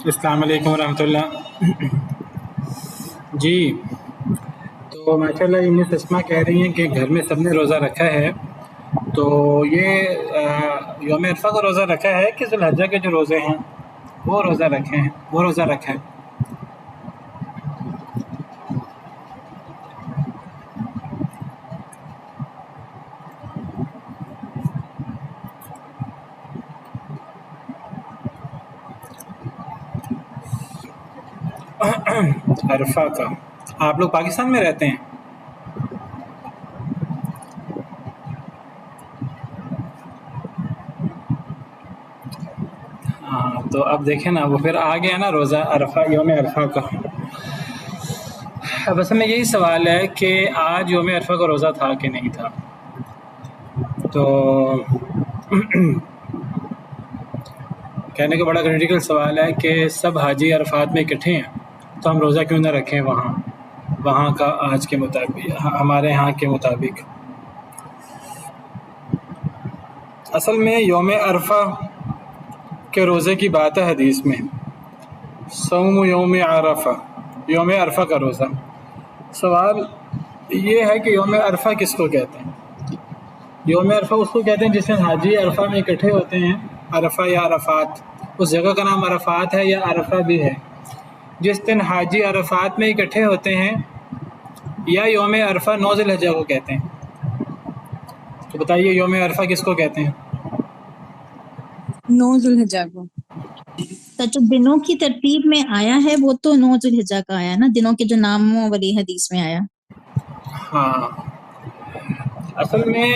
السلام علیکم ورحمۃ اللہ۔ جی، تو ماشاء اللہ یہ تسمہ کہہ رہی ہیں کہ گھر میں سب نے روزہ رکھا ہے، تو یہ یوم عرفہ کا روزہ رکھا ہے کہ ذی الحجہ کے جو روزے ہیں وہ روزہ رکھے ہیں، وہ روزہ رکھا ہے؟ عرفہ کا آپ لوگ پاکستان میں رہتے ہیں؟ ہاں، تو اب دیکھیں نا، وہ پھر آ گیا نا روزہ عرفہ، یوم عرفہ کا۔ اب اصل میں یہی سوال ہے کہ آج یوم عرفہ کا روزہ تھا کہ نہیں تھا؟ تو کہنے کا بڑا کریٹیکل سوال ہے کہ سب حاجی عرفات میں اکٹھے ہیں، تو ہم روزہ کیوں نہ رکھیں وہاں کا آج کے مطابق، ہمارے یہاں کے مطابق۔ اصل میں یوم عرفہ کے روزے کی بات ہے حدیث میں، صوم یوم عرفہ، یوم عرفہ کا روزہ۔ سوال یہ ہے کہ یوم عرفہ کس کو کہتے ہیں؟ یوم عرفہ اس کو کہتے ہیں جس دن حاجی عرفہ میں اکٹھے ہوتے ہیں، عرفہ یا عرفات، اس جگہ کا نام عرفات ہے یا عرفہ بھی ہے۔ جس دن حاجی عرفات میں اکٹھے ہوتے ہیں یا یوم عرفہ 9 ذی الحجہ کو کہتے ہیں۔ تو بتائیے یوم عرفہ کس کو کہتے ہیں؟ 9 ذی الحجہ کو۔ تو جو دنوں کی ترتیب میں آیا ہے وہ تو 9 ذی الحجہ کا آیا نا، دنوں کے جو ناموں والی حدیث میں آیا۔ ہاں، اصل میں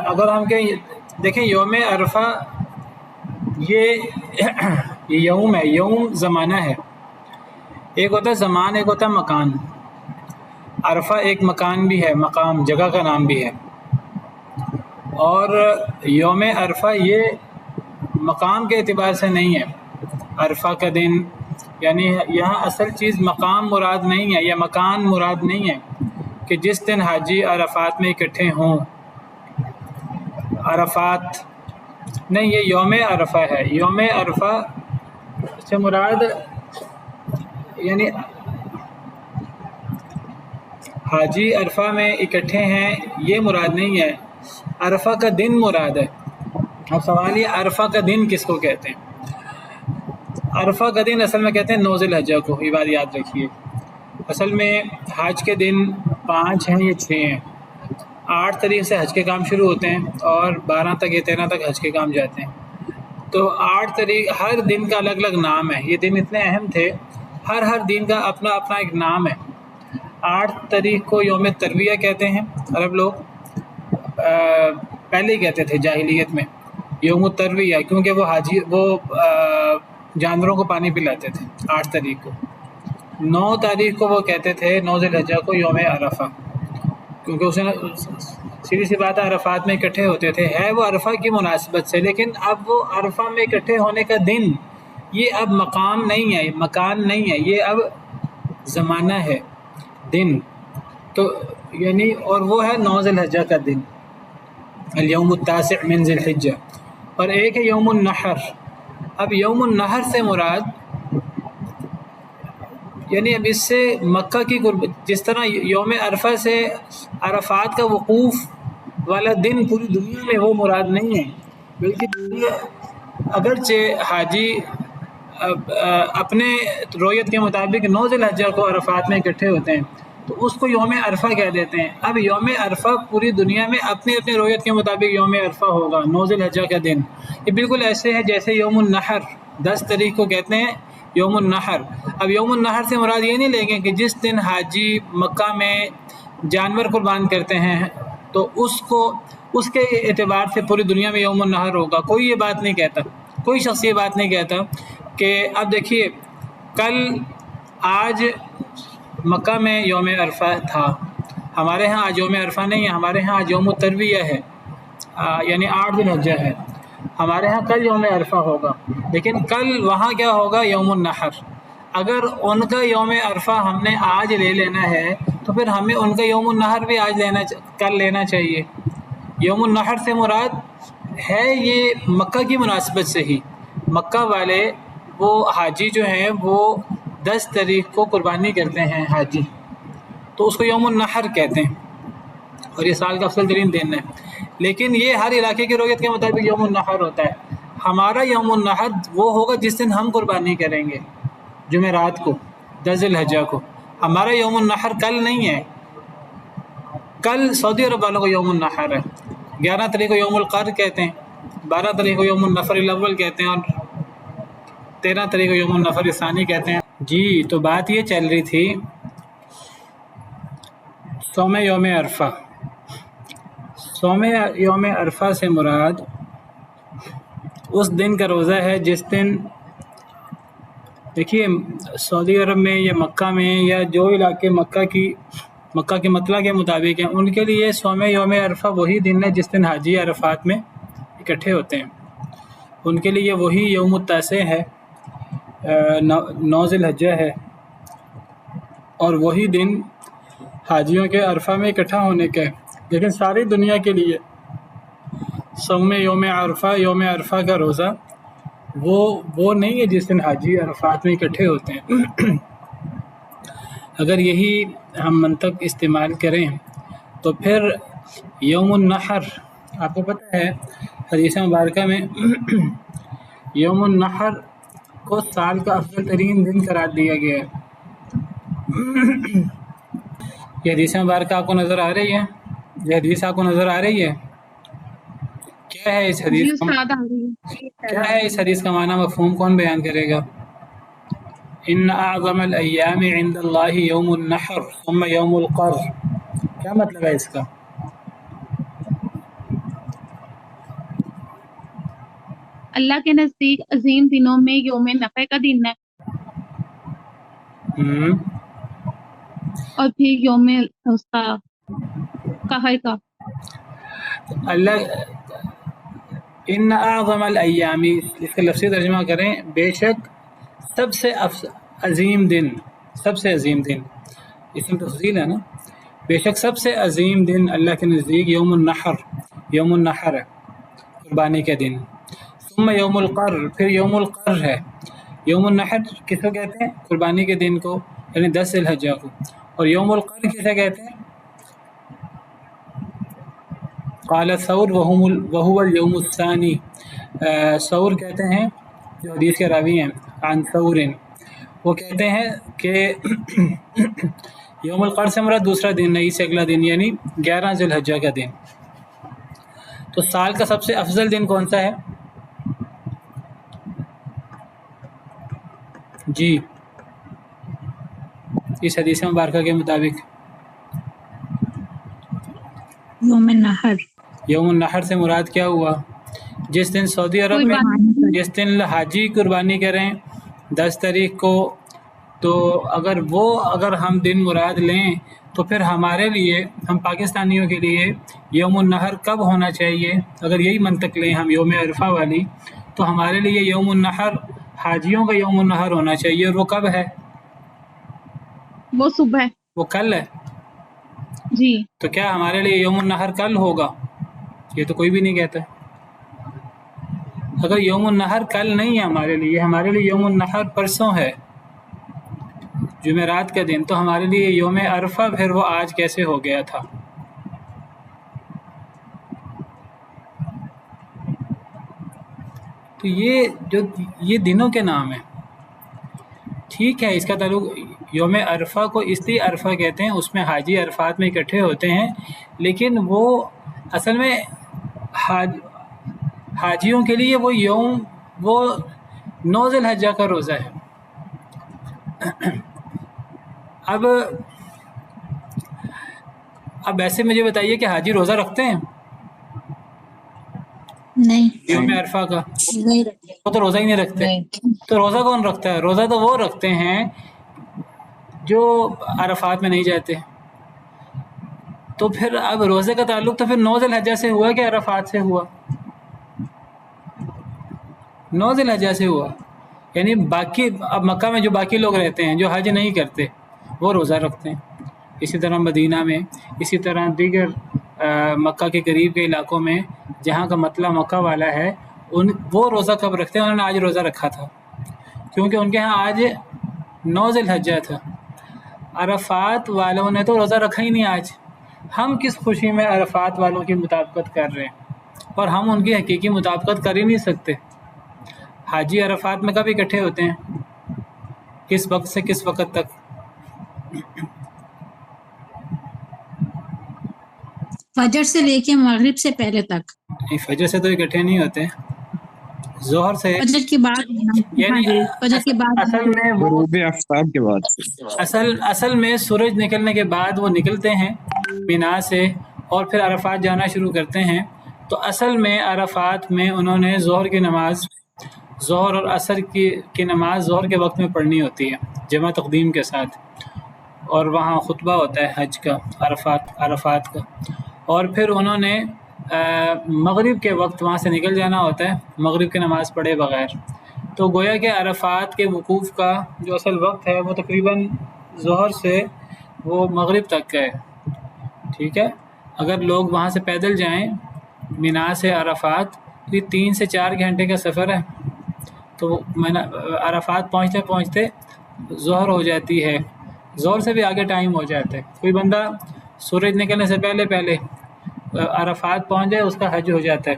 اگر ہم کہیں دیکھیں یوم عرفہ یہ یوم ہے، یوم زمانہ ہے، ایک ہوتا ہے زمان، ایک ہوتا ہے مکان۔ عرفہ ایک مکان بھی ہے، مقام جگہ کا نام بھی ہے، اور یوم عرفہ یہ مقام کے اعتبار سے نہیں ہے۔ عرفہ کا دن یعنی یہاں اصل چیز مقام مراد نہیں ہے یا مکان مراد نہیں ہے کہ جس دن حاجی عرفات میں اکٹھے ہوں، عرفات نہیں، یہ یوم عرفہ ہے۔ یوم عرفہ سے مراد یعنی حاجی عرفہ میں اکٹھے ہیں یہ مراد نہیں ہے، عرفہ کا دن مراد ہے۔ اب سوال یہ عرفہ کا دن کس کو کہتے ہیں؟ عرفہ کا دن اصل میں کہتے ہیں 9 ذی الحجہ کو، یہ بات یاد رکھیے۔ اصل میں حج کے دن 5 ہیں یا 6 ہیں، 8 تاریخ سے حج کے کام شروع ہوتے ہیں اور 12 تک یا 13 تک حج کے کام جاتے ہیں۔ تو 8 تاریخ، ہر دن کا الگ الگ نام ہے، یہ دن اتنے اہم تھے، ہر دن کا اپنا اپنا ایک نام ہے۔ 8 تاریخ کو یوم ترویہ کہتے ہیں عرب لوگ، پہلے ہی کہتے تھے جاہلیت میں یوم ترویہ، کیونکہ وہ جانوروں کو پانی پلاتے تھے 8 تاریخ کو۔ 9 تاریخ کو وہ کہتے تھے 9 ذی الحجہ کو یوم عرفہ، کیونکہ اسے سیدھی سی بات ہے عرفات میں اکٹھے ہوتے تھے، ہے وہ عرفہ کی مناسبت سے، لیکن اب وہ عرفہ میں اکٹھے ہونے کا دن یہ اب مقام نہیں ہے، مکان نہیں ہے، یہ اب زمانہ ہے، دن تو یعنی، اور وہ ہے 9 ذی الحجہ کا دن، الیوم التاسع من ذی الحجہ۔ اور ایک ہے یوم النحر۔ اب یوم النحر سے مراد یعنی اب اس سے مکہ کی جس طرح یوم عرفہ سے عرفات کا وقوف والا دن پوری دنیا میں وہ مراد نہیں ہے، بلکہ اگرچہ حاجی اپنے رویت کے مطابق 9 ذی الحجہ کو عرفات میں اکٹھے ہوتے ہیں تو اس کو یوم عرفہ کہہ دیتے ہیں۔ اب یوم عرفہ پوری دنیا میں اپنے اپنے رویت کے مطابق یوم عرفہ ہوگا 9 ذی الحجہ کا دن۔ یہ بالکل ایسے ہے جیسے یوم النحر 10 تاریخ کو کہتے ہیں یوم النحر۔ اب یوم النحر سے مراد یہ نہیں لیں گے کہ جس دن حاجی مکہ میں جانور قربان کرتے ہیں تو اس کے اعتبار سے پوری دنیا میں یوم النحر ہوگا، کوئی یہ بات نہیں کہتا، کوئی شخص یہ بات نہیں کہتا کہ اب دیکھیے آج مکہ میں یوم عرفہ تھا، ہمارے ہاں آج یوم عرفہ نہیں ہے، ہمارے ہاں آج یوم الترویہ ہے، یعنی 8 ذی الحجہ ہے، ہمارے ہاں کل یوم عرفہ ہوگا، لیکن کل وہاں کیا ہوگا؟ یوم النحر۔ اگر ان کا یوم عرفہ ہم نے آج لے لینا ہے تو پھر ہمیں ان کا یوم النحر بھی کل لینا چاہیے۔ یوم النحر سے مراد ہے یہ مکہ کی مناسبت سے ہی، مکہ والے وہ حاجی جو ہیں وہ 10 تاریخ کو قربانی کرتے ہیں حاجی، تو اس کو یوم النحر کہتے ہیں، اور یہ سال کا افضل ترین دن ہے. لیکن یہ ہر علاقے کی رویت کے مطابق یوم النحر ہوتا ہے. ہمارا یوم النحر وہ ہوگا جس دن ہم قربانی کریں گے، جمعرات کو 10 ذی الحجہ کو. ہمارا یوم النحر کل نہیں ہے، کل سعودی عرب والوں کو یوم النحر ہے. 11 تاریخ کو یوم القر کہتے ہیں، 12 تاریخ کو یوم النفر الاول کہتے ہیں، اور 13 تاریخ کو یوم النفر الثانی کہتے ہیں. جی تو بات یہ چل رہی تھی صوم یوم عرفہ. صوم یوم عرفہ سے مراد اس دن کا روزہ ہے جس دن، دیکھیے سعودی عرب میں یا مکہ میں یا جو علاقے مکہ کے مطلع کے مطابق ہیں، ان کے لیے صوم یوم عرفہ وہی دن ہے جس دن حاجی عرفات میں اکٹھے ہوتے ہیں. ان کے لیے وہی یوم التاسع ہے، 9 ذی الحجہ ہے، اور وہی دن حاجیوں کے عرفہ میں اکٹھا ہونے کا ہے. لیکن ساری دنیا کے لیے صوم یوم عرفہ کا روزہ وہ نہیں ہے جس دن حاجی عرفات میں اکٹھے ہوتے ہیں. اگر یہی ہم منطق استعمال کریں تو پھر یوم النحر، آپ کو پتہ ہے حدیث مبارکہ میں یوم النحر کو سال کا افضل ترین دن قرار دیا گیا ہے. یہ حدیث مبارکہ آپ کو نظر آ رہی ہے؟ یہ حدیث آپ کو نظر آ رہی ہے؟ کیا ہے اس حدیث کا کیا ہے اس حدیث کا معنی، مفہوم کون بیان کرے گا؟ ان اعظم الایام عند اللہ یوم النحر ثم یوم القر، کیا مطلب ہے اس کا؟ اللہ کے نزدیک عظیم دنوں میں یوم نفع کا دن ہے، اور پھر یوم اس کا قہر کا. اللہ ان اعظم الایام، اس کا لفظی ترجمہ کریں بے شک سب سے عظیم دن، سب سے عظیم دن، اس میں تفصیل ہے نا. بے شک سب سے عظیم دن اللہ کے نزدیک یوم النحر ہے، قربانی کے دن. ثم یوم القر، پھر یوم القر ہے. یوم النحر کس کو کہتے ہیں؟ قربانی کے دن کو، یعنی 10 ذی الحجہ کو. اور یوم القر کسے کہتے ہیں؟ قال ثور وهو اليوم الثانی، ثور کہتے ہیں جو حدیث کے راوی ہیں، عن ثور، وہ کہتے ہیں کہ یوم القر سے مراد دوسرا دن نہیں، سے اگلا دن، یعنی 11 ذی الحجہ کا دن. تو سال کا سب سے افضل دن کون سا ہے؟ جی اس حدیث مبارکہ کے مطابق یوم النحر. یوم النحر سے مراد کیا ہوا؟ جس دن سعودی عرب میں جس دن حاجی قربانی کریں 10 تاریخ کو، تو اگر ہم دن مراد لیں تو پھر ہمارے لیے، ہم پاکستانیوں کے لیے یوم النحر کب ہونا چاہیے؟ اگر یہی منطق لیں ہم یوم عرفہ والی، تو ہمارے لیے یوم النحر حاجیوں کا یوم النحر ہونا چاہیے. اور وہ کب ہے؟ وہ صبح، وہ کل ہے. جی. تو کیا ہمارے لیے یوم النحر کل ہوگا؟ یہ تو کوئی بھی نہیں کہتا. اگر یوم النحر کل نہیں ہے ہمارے لیے یوم النحر پرسوں ہے، جمعرات کا دن، تو ہمارے لیے یوم عرفہ پھر وہ آج کیسے ہو گیا تھا؟ تو یہ دنوں کے نام ہیں. ٹھیک ہے، اس کا تعلق یوم عرفہ کو اس لیے عرفہ کہتے ہیں، اس میں حاجی عرفات میں اکٹھے ہوتے ہیں، لیکن وہ اصل میں حاجیوں کے لیے وہ 9 ذی الحجہ کا روزہ ہے. اب ایسے مجھے بتائیے کہ حاجی روزہ رکھتے ہیں نہیں، یوم عرفہ کا؟ نہیں رکھتے. وہ تو روزہ ہی نہیں رکھتے. تو روزہ کون رکھتا ہے؟ روزہ تو وہ رکھتے ہیں جو عرفات میں نہیں جاتے. تو پھر اب روزے کا تعلق تو پھر 9 ذی الحجہ سے ہوا کہ عرفات سے ہوا؟ 9 ذی الحجہ سے ہوا. یعنی باقی اب مکہ میں جو باقی لوگ رہتے ہیں جو حج نہیں کرتے وہ روزہ رکھتے ہیں. اسی طرح مدینہ میں، اسی طرح دیگر مکہ کے قریب کے علاقوں میں جہاں کا مطلع مکہ والا ہے، وہ روزہ کب رکھتے ہیں؟ انہوں نے آج روزہ رکھا تھا. کیونکہ ان کے ہاں آج 9 ذی الحجہ تھا. عرفات والوں نے تو روزہ رکھا ہی نہیں آج. ہم کس خوشی میں عرفات والوں کی مطابقت کر رہے ہیں اور ہم ان کی حقیقی مطابقت کر ہی نہیں سکتے. حاجی عرفات میں کب اکٹھے ہوتے ہیں؟ کس وقت سے کس وقت تک؟ فجر سے لے کے مغرب سے پہلے تک. فجر سے تو اکٹھے نہیں ہوتے، ظہر سے، فجر کے بعد. ہاں یعنی جی، فجر کے بعد. اصل میں وہ غروب آفتاب کے بعد سے اصل میں سورج نکلنے کے بعد وہ نکلتے ہیں مینا سے اور پھر عرفات جانا شروع کرتے ہیں. تو اصل میں عرفات میں انہوں نے ظہر کی نماز، ظہر اور عصر کی نماز ظہر کے وقت میں پڑھنی ہوتی ہے جمع تقدیم کے ساتھ، اور وہاں خطبہ ہوتا ہے حج کا، عرفات کا. اور پھر انہوں نے مغرب کے وقت وہاں سے نکل جانا ہوتا ہے مغرب کی نماز پڑھے بغیر. تو گویا کہ عرفات کے وقوف کا جو اصل وقت ہے وہ تقریباً ظہر سے وہ مغرب تک کا ہے. ٹھیک ہے، اگر لوگ وہاں سے پیدل جائیں مینا سے عرفات تو یہ 3 سے 4 گھنٹے کا سفر ہے. تو عرفات پہنچتے پہنچتے ظہر ہو جاتی ہے، ظہر سے بھی آگے ٹائم ہو جاتا ہے. کوئی بندہ سورج نکلنے سے پہلے پہلے عرفات پہنچ جائے اس کا حج ہو جاتا ہے.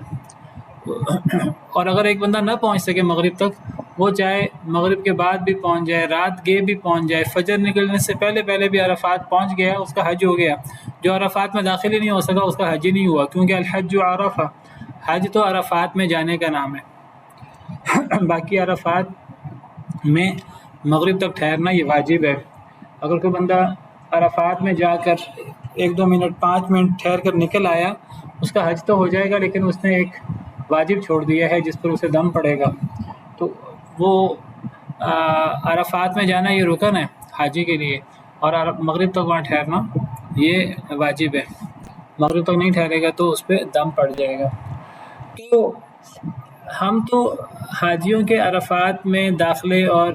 اور اگر ایک بندہ نہ پہنچ سکے مغرب تک، وہ چاہے مغرب کے بعد بھی پہنچ جائے، رات گئے بھی پہنچ جائے، فجر نکلنے سے پہلے پہلے بھی عرفات پہنچ گیا، اس کا حج ہو گیا. جو عرفات میں داخل ہی نہیں ہو سکا اس کا حج ہی نہیں ہوا، کیونکہ الحج عرفہ، حج تو عرفات میں جانے کا نام ہے. باقی عرفات میں مغرب تک ٹھہرنا یہ واجب ہے. اگر کوئی بندہ عرفات میں جا کر 1-2 منٹ 5 منٹ ٹھہر کر نکل آیا، اس کا حج تو ہو جائے گا، لیکن اس نے ایک واجب چھوڑ دیا ہے جس پر اسے دم پڑے گا. تو وہ عرفات میں جانا یہ رکن ہے حاجی کے لیے، اور مغرب تک وہاں ٹھہرنا یہ واجب ہے. مغرب تک نہیں ٹھہرے گا تو اس پہ دم پڑ جائے گا. تو ہم تو حاجیوں کے عرفات میں داخلے اور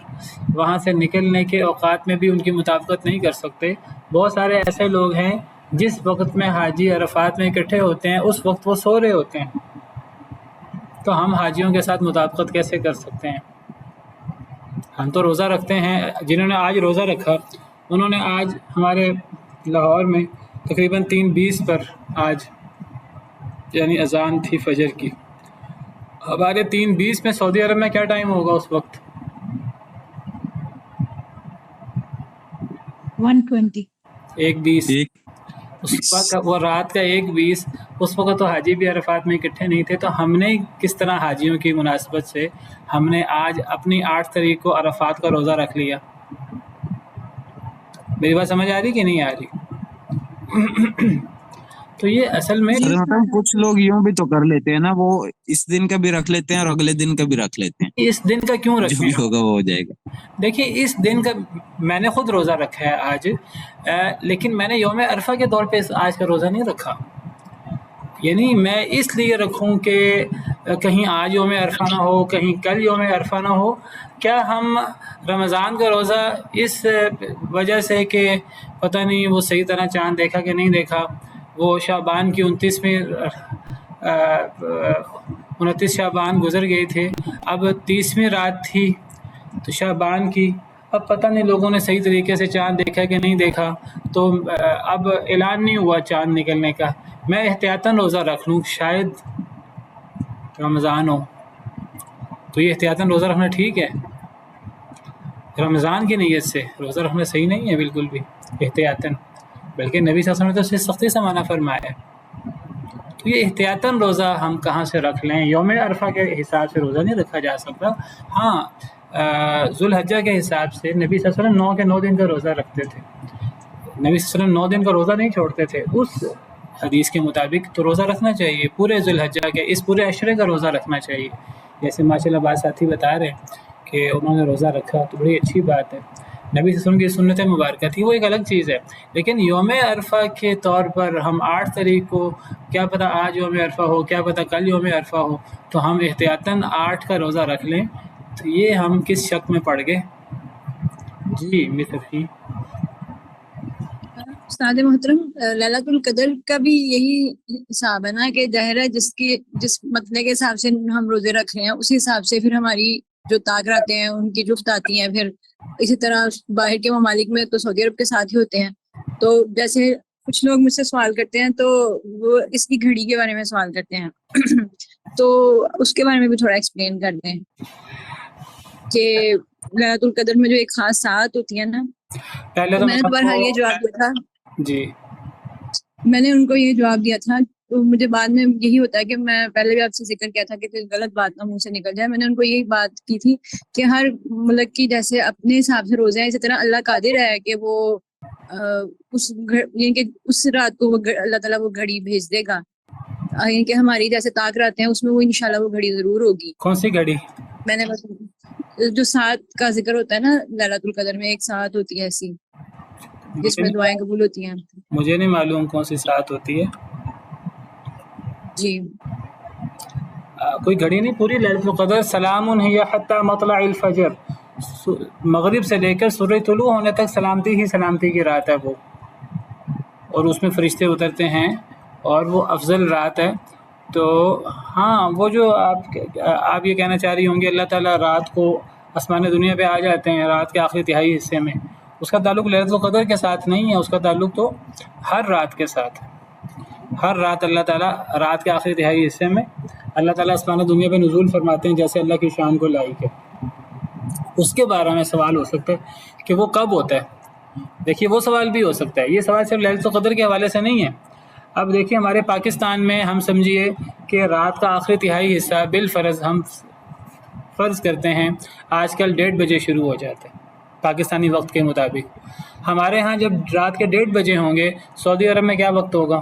وہاں سے نکلنے کے اوقات میں بھی ان کی مطابقت نہیں کر سکتے. بہت سارے ایسے لوگ ہیں جس وقت میں حاجی عرفات میں اکٹھے ہوتے ہیں اس وقت وہ سو رہے ہوتے ہیں. تو ہم حاجیوں کے ساتھ مطابقت کیسے کر سکتے ہیں؟ ہم تو روزہ رکھتے ہیں. جنہوں نے آج روزہ رکھا انہوں نے آج ہمارے لاہور میں تقریباً 3:20 پر آج یعنی اذان تھی فجر کی. ہمارے 3:20 میں سعودی عرب میں کیا ٹائم ہوگا اس وقت؟ 1:20. 1:20. اس وقت وہ رات کا 1:20. اس وقت تو حاجی بھی عرفات میں اکٹھے نہیں تھے. تو ہم نے کس طرح حاجیوں کی مناسبت سے ہم نے آج اپنی 8 تاریخ کو عرفات کا روزہ رکھ لیا؟ میری بات سمجھ آ رہی کہ نہیں آ رہی؟ تو یہ اصل میں مطلب کچھ لوگ یوں بھی تو کر لیتے ہیں نا، وہ اس دن کا بھی رکھ لیتے ہیں اور اگلے دن کا بھی رکھ لیتے ہیں. اس دن کا کیوں جو رکھیں؟ بھی ہوگا وہ ہو جائے گا. دیکھیے اس دن کا میں نے خود روزہ رکھا ہے آج، لیکن میں نے یوم عرفہ کے طور پہ آج کا روزہ نہیں رکھا. یعنی میں اس لیے رکھوں کہ کہیں آج یوم عرفہ نہ ہو، کہیں کل یوم عرفہ نہ ہو. کیا ہم رمضان کا روزہ اس وجہ سے کہ پتہ نہیں وہ صحیح طرح چاند دیکھا کہ نہیں دیکھا، وہ شعبان کی 29 شعبان گزر گئے تھے، اب 30ویں رات تھی تو شعبان کی، اب پتہ نہیں لوگوں نے صحیح طریقے سے چاند دیکھا کہ نہیں دیکھا، تو اب اعلان نہیں ہوا چاند نکلنے کا، میں احتیاطاً روزہ رکھ لوں، شاید رمضان ہو. تو یہ احتیاطاً روزہ رکھنا ٹھیک ہے؟ رمضان کی نیت سے روزہ رکھنا صحیح نہیں ہے بالکل بھی احتیاطاً، بلکہ نبی صلی اللہ علیہ وسلم نے تو اسے سختی سے منع فرمایا ہے. تو یہ احتیاطاً روزہ ہم کہاں سے رکھ لیں؟ یوم عرفہ کے حساب سے روزہ نہیں رکھا جا سکتا. ہاں ذو الحجہ کے حساب سے نبی صلی اللہ علیہ وسلم 9 کے 9 دن کا روزہ رکھتے تھے. نبی صلی اللہ علیہ وسلم 9 دن کا روزہ نہیں چھوڑتے تھے. اس حدیث کے مطابق تو روزہ رکھنا چاہیے، پورے ذو الحجہ کے اس پورے عشرے کا روزہ رکھنا چاہیے. جیسے ماشاء اللہ بعض ساتھی بتا رہے ہیں کہ انہوں نے روزہ رکھا تو بڑی اچھی بات ہے. نبی صلی اللہ علیہ وسلم کی سنت مبارکہ تھی، وہ ایک الگ چیز ہے. لیکن یوم عرفہ کے طور پر ہم 8 تاریخ کو، کیا پتہ آج یوم عرفہ ہو، کیا پتہ کل یوم عرفہ ہو، تو ہم احتیاطاً 8 کا روزہ رکھ لیں، تو یہ ہم کس شک میں پڑ گئے؟ جی مثل استاد محترم، ليلۃ القدر کا بھی یہی حساب ہے نا کہ ظاہر ہے جس مسئلے کے حساب سے ہم روزے رکھ رہے ہیں اسی حساب سے پھر ہماری جو طاق رہتے ہیں ان کی جفت آتی ہیں. پھر اسی طرح باہر کے ممالک میں تو سعودی عرب کے ساتھ ہی ہوتے ہیں. تو جیسے کچھ لوگ مجھ سے سوال کرتے ہیں تو وہ اس کی گھڑی کے بارے میں سوال کرتے ہیں تو اس کے بارے میں بھی تھوڑا ایکسپلین کر دیں کہ لیلۃ القدر میں جو ایک خاص ساعت ہوتی ہے نا. پہلے تو تو میں نے بہرحال یہ جواب دیا تھا, جی میں نے ان کو یہ جواب دیا تھا. تو مجھے بعد میں یہی ہوتا ہے کہ میں پہلے بھی آپ سے ذکر کیا تھا کہ کوئی غلط بات نہ منہ سے نکل جائے. میں نے ان کو یہی بات کی تھی کہ ہر ملک کی جیسے اپنے حساب سے روزے ہیں, اسی طرح اللہ قادر ہے کہ وہ یعنی کہ اس رات کو اللہ تعالیٰ وہ گھڑی بھیج دے گا. یعنی کہ ہماری جیسے طاق رہتے ہیں اس میں وہ انشاءاللہ وہ گھڑی ضرور ہوگی. کون سی گھڑی؟ میں نے بس جو ساتھ کا ذکر ہوتا ہے نا لیلۃ القدر میں, ایک ساتھ ہوتی ہے ایسی جس میں دعائیں قبول ہوتی ہیں. مجھے نہیں معلوم کون سی ساعت ہوتی ہے. جی کوئی گھڑی نہیں, پوری لیلۃ القدر سلام ہی حتی مطلع الفجر, مغرب سے لے کر سورج طلوع ہونے تک سلامتی ہی سلامتی کی رات ہے وہ, اور اس میں فرشتے اترتے ہیں اور وہ افضل رات ہے. تو ہاں وہ جو آپ یہ کہنا چاہ رہی ہوں گی اللہ تعالیٰ رات کو آسمان دنیا پہ آ جاتے ہیں رات کے آخری تہائی حصے میں, اس کا تعلق لیلۃ القدر کے ساتھ نہیں ہے, اس کا تعلق تو ہر رات کے ساتھ ہے. ہر رات اللہ تعالیٰ رات کے آخری تہائی حصے میں اللہ تعالیٰ آسمان دنیا پہ نزول فرماتے ہیں جیسے اللہ کی شان کو لائق ہے. اس کے بارے میں سوال ہو سکتا ہے کہ وہ کب ہوتا ہے. دیکھیے وہ سوال بھی ہو سکتا ہے, یہ سوال صرف لیلۃ القدر کے حوالے سے نہیں ہے. اب دیکھیے ہمارے پاکستان میں ہم سمجھیے کہ رات کا آخری تہائی حصہ بالفرض ہم فرض کرتے ہیں آج کل 1:30 بجے شروع ہو جاتا ہے پاکستانی وقت کے مطابق. ہمارے ہاں جب رات کے 1:30 بجے ہوں گے, سعودی عرب میں کیا وقت ہوگا؟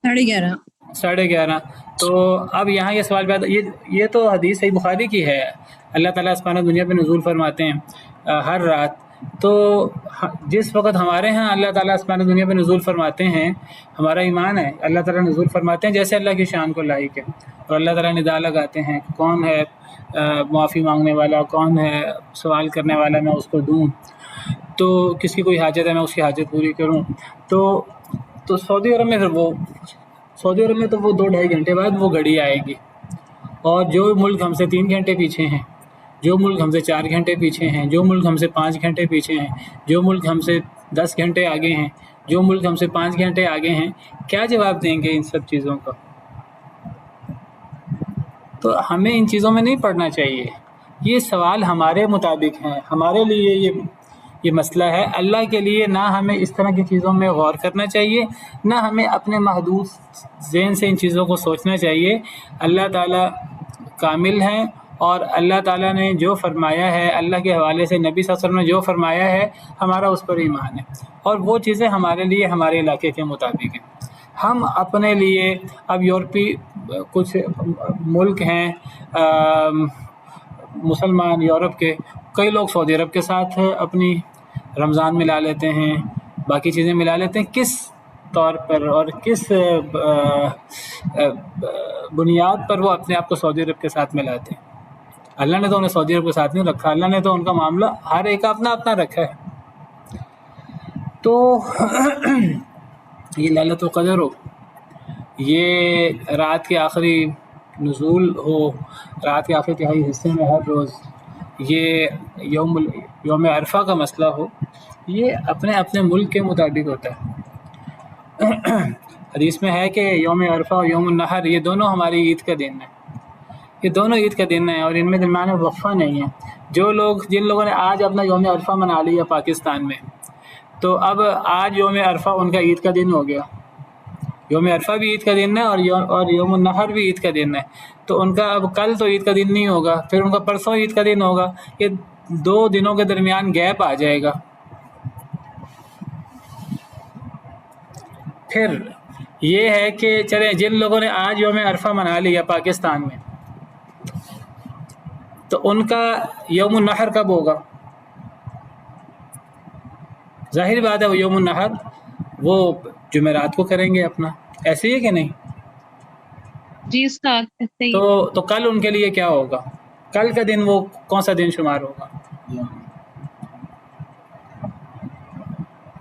11:30. 11:30. تو اب یہاں یہ سوال پیدا, یہ تو حدیث صحیح بخاری کی ہے, اللہ تعالیٰ آسمان دنیا پہ نزول فرماتے ہیں ہر رات. تو جس وقت ہمارے ہاں اللہ تعالیٰ آسمان دنیا پہ نزول فرماتے ہیں, ہمارا ایمان ہے اللہ تعالیٰ نزول فرماتے ہیں جیسے اللہ کی شان کو لائق ہے, اور اللہ تعالیٰ ندا لگاتے ہیں کہ کون ہے معافی مانگنے والا, کون ہے سوال کرنے والا, میں اس کو دوں. تو کس کی کوئی حاجت ہے میں اس کی حاجت پوری کروں. تو سعودی عرب میں تو وہ 2-2.5 گھنٹے بعد وہ گھڑی آئے گی. اور جو ملک ہم سے 3 گھنٹے پیچھے ہیں, جو ملک ہم سے 4 گھنٹے پیچھے ہیں, جو ملک ہم سے 5 گھنٹے پیچھے ہیں, جو ملک ہم سے 10 گھنٹے آگے ہیں, جو ملک ہم سے 5 گھنٹے آگے ہیں, کیا جواب دیں گے ان سب چیزوں کا؟ تو ہمیں ان چیزوں میں نہیں پڑھنا چاہیے. یہ سوال ہمارے مطابق ہیں, ہمارے لیے یہ مسئلہ ہے. اللہ کے لیے نہ ہمیں اس طرح کی چیزوں میں غور کرنا چاہیے, نہ ہمیں اپنے محدود ذہن سے ان چیزوں کو سوچنا چاہیے. اللہ تعالیٰ کامل ہیں, اور اللہ تعالیٰ نے جو فرمایا ہے, اللہ کے حوالے سے نبی صلی اللہ علیہ وسلم نے جو فرمایا ہے, ہمارا اس پر ایمان ہے. اور وہ چیزیں ہمارے لیے ہمارے علاقے کے مطابق ہیں. ہم اپنے لیے اب یورپی کچھ ملک ہیں مسلمان یورپ کے, کئی لوگ سعودی عرب کے ساتھ اپنی رمضان ملا لیتے ہیں, باقی چیزیں ملا لیتے ہیں. کس طور پر اور کس بنیاد پر وہ اپنے آپ کو سعودی عرب کے ساتھ ملاتے ہیں؟ اللہ نے تو انہیں سعودی عرب کے ساتھ نہیں رکھا, اللہ نے تو ان کا معاملہ ہر ایک اپنا اپنا رکھا ہے. تو یہ لیلۃ القدر ہو, یہ رات کے آخری نزول ہو, رات کے آخری تہائی حصے میں ہر روز, یہ یوم عرفہ کا مسئلہ ہو, یہ اپنے اپنے ملک کے مطابق ہوتا ہے. حدیث میں ہے کہ یوم عرفہ اور یوم النحر یہ دونوں ہماری عید کا دن ہے, یہ دونوں عید کا دن ہے, اور ان میں درمیان میں وقفہ نہیں ہے. جن لوگوں نے آج اپنا یوم عرفہ منا لیا پاکستان میں, تو اب آج یوم عرفہ ان کا عید کا دن ہو گیا. یوم عرفہ بھی عید کا دن ہے اور یوم النحر بھی عید کا دن ہے. تو ان کا اب کل تو عید کا دن نہیں ہوگا, پھر ان کا پرسوں عید کا دن ہوگا. یہ 2 دنوں کے درمیان گیپ آ جائے گا. پھر یہ ہے کہ چلے جن لوگوں نے آج یوم عرفہ منا لیا پاکستان میں, تو ان کا یوم النحر کب ہوگا؟ ظاہر بات ہے وہ یوم النحر وہ جمعرات کو کریں گے اپنا, ایسے ہی ہے کہ نہیں؟ جی استاد ایسے ہی. تو کل ان کے لیے کیا ہوگا؟ کل کا دن وہ کون سا دن شمار ہوگا؟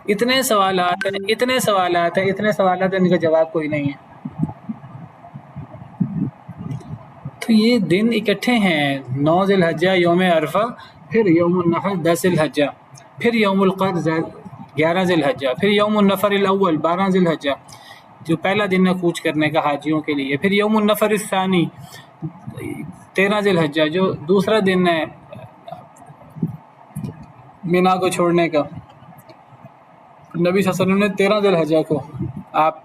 اتنے سوالات ہیں, ان کا جواب کوئی نہیں ہے. تو تو یہ دن اکٹھے ہیں، 9 ذی الحجہ یوم عرفہ، پھر یوم النحر 10 ذی الحجہ، پھر یوم القر 11 ذی الحجہ، پھر یوم النفر الاول 12 ذی الحجہ جو پہلا دن ہے کوچ کرنے کا حاجیوں کے لیے، پھر یوم النفر الثانی 13 ذی الحجہ جو دوسرا دن ہے مینا کو چھوڑنے کا، نبی صلی اللہ علیہ وسلم نے 13 ذی الحجہ کو آپ